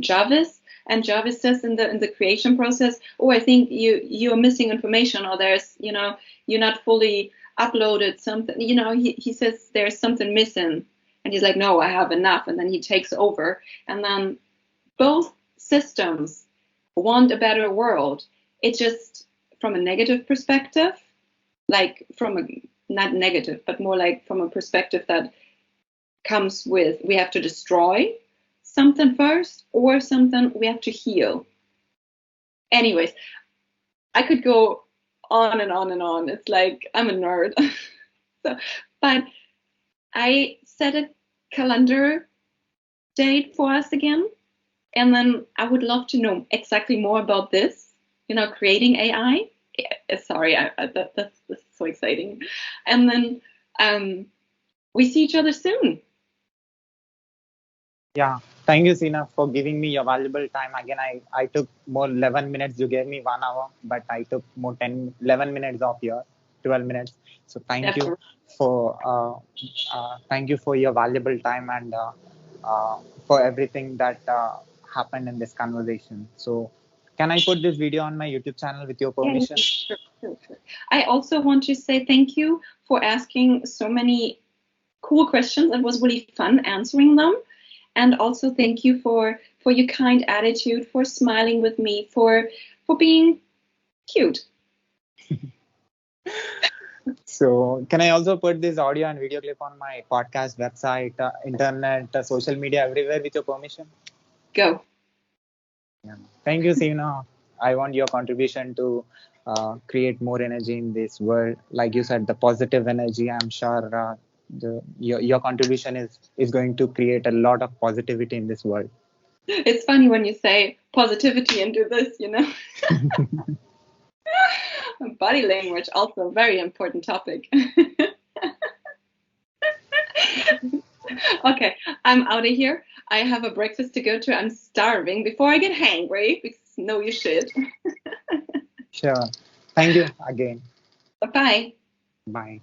Jarvis. And Jarvis says in the creation process, "Oh, I think you're missing information, or there's, you're not fully uploaded something." He says there's something missing, and he's like, "No, I have enough." And then he takes over, and then both systems want a better world. It's just from a negative perspective, like from a, not negative, but more like from a perspective that comes with, we have to destroy something first, or something we have to heal. Anyways, I could go on and on and on. It's like I'm a nerd. So, but I set a calendar date for us again, and then I would love to know exactly more about this. Creating AI. Sorry, that's so exciting. And then we see each other soon. Yeah, thank you, Sina, for giving me your valuable time. Again, I took more 11 minutes. You gave me 1 hour, but I took more 11 minutes of your 12 minutes. So Definitely. thank you for your valuable time and for everything that happened in this conversation. So can I put this video on my YouTube channel with your Yeah, permission? yeah, sure, sure, sure. I also want to say thank you for asking so many cool questions. It was really fun answering them. And also thank you for your kind attitude, for smiling with me, for being cute. So can I also put this audio and video clip on my podcast website, internet, social media, everywhere with your permission? Go. Yeah. Thank you, Sina. I want your contribution to create more energy in this world. Like you said, the positive energy. I'm sure your contribution is going to create a lot of positivity in this world. It's funny when you say positivity and do this. Body language, also a very important topic. Okay, I'm out of here. I have a breakfast to go to. I'm starving before I get hangry, because no, you should. Sure. Thank you again. Bye-bye. Bye.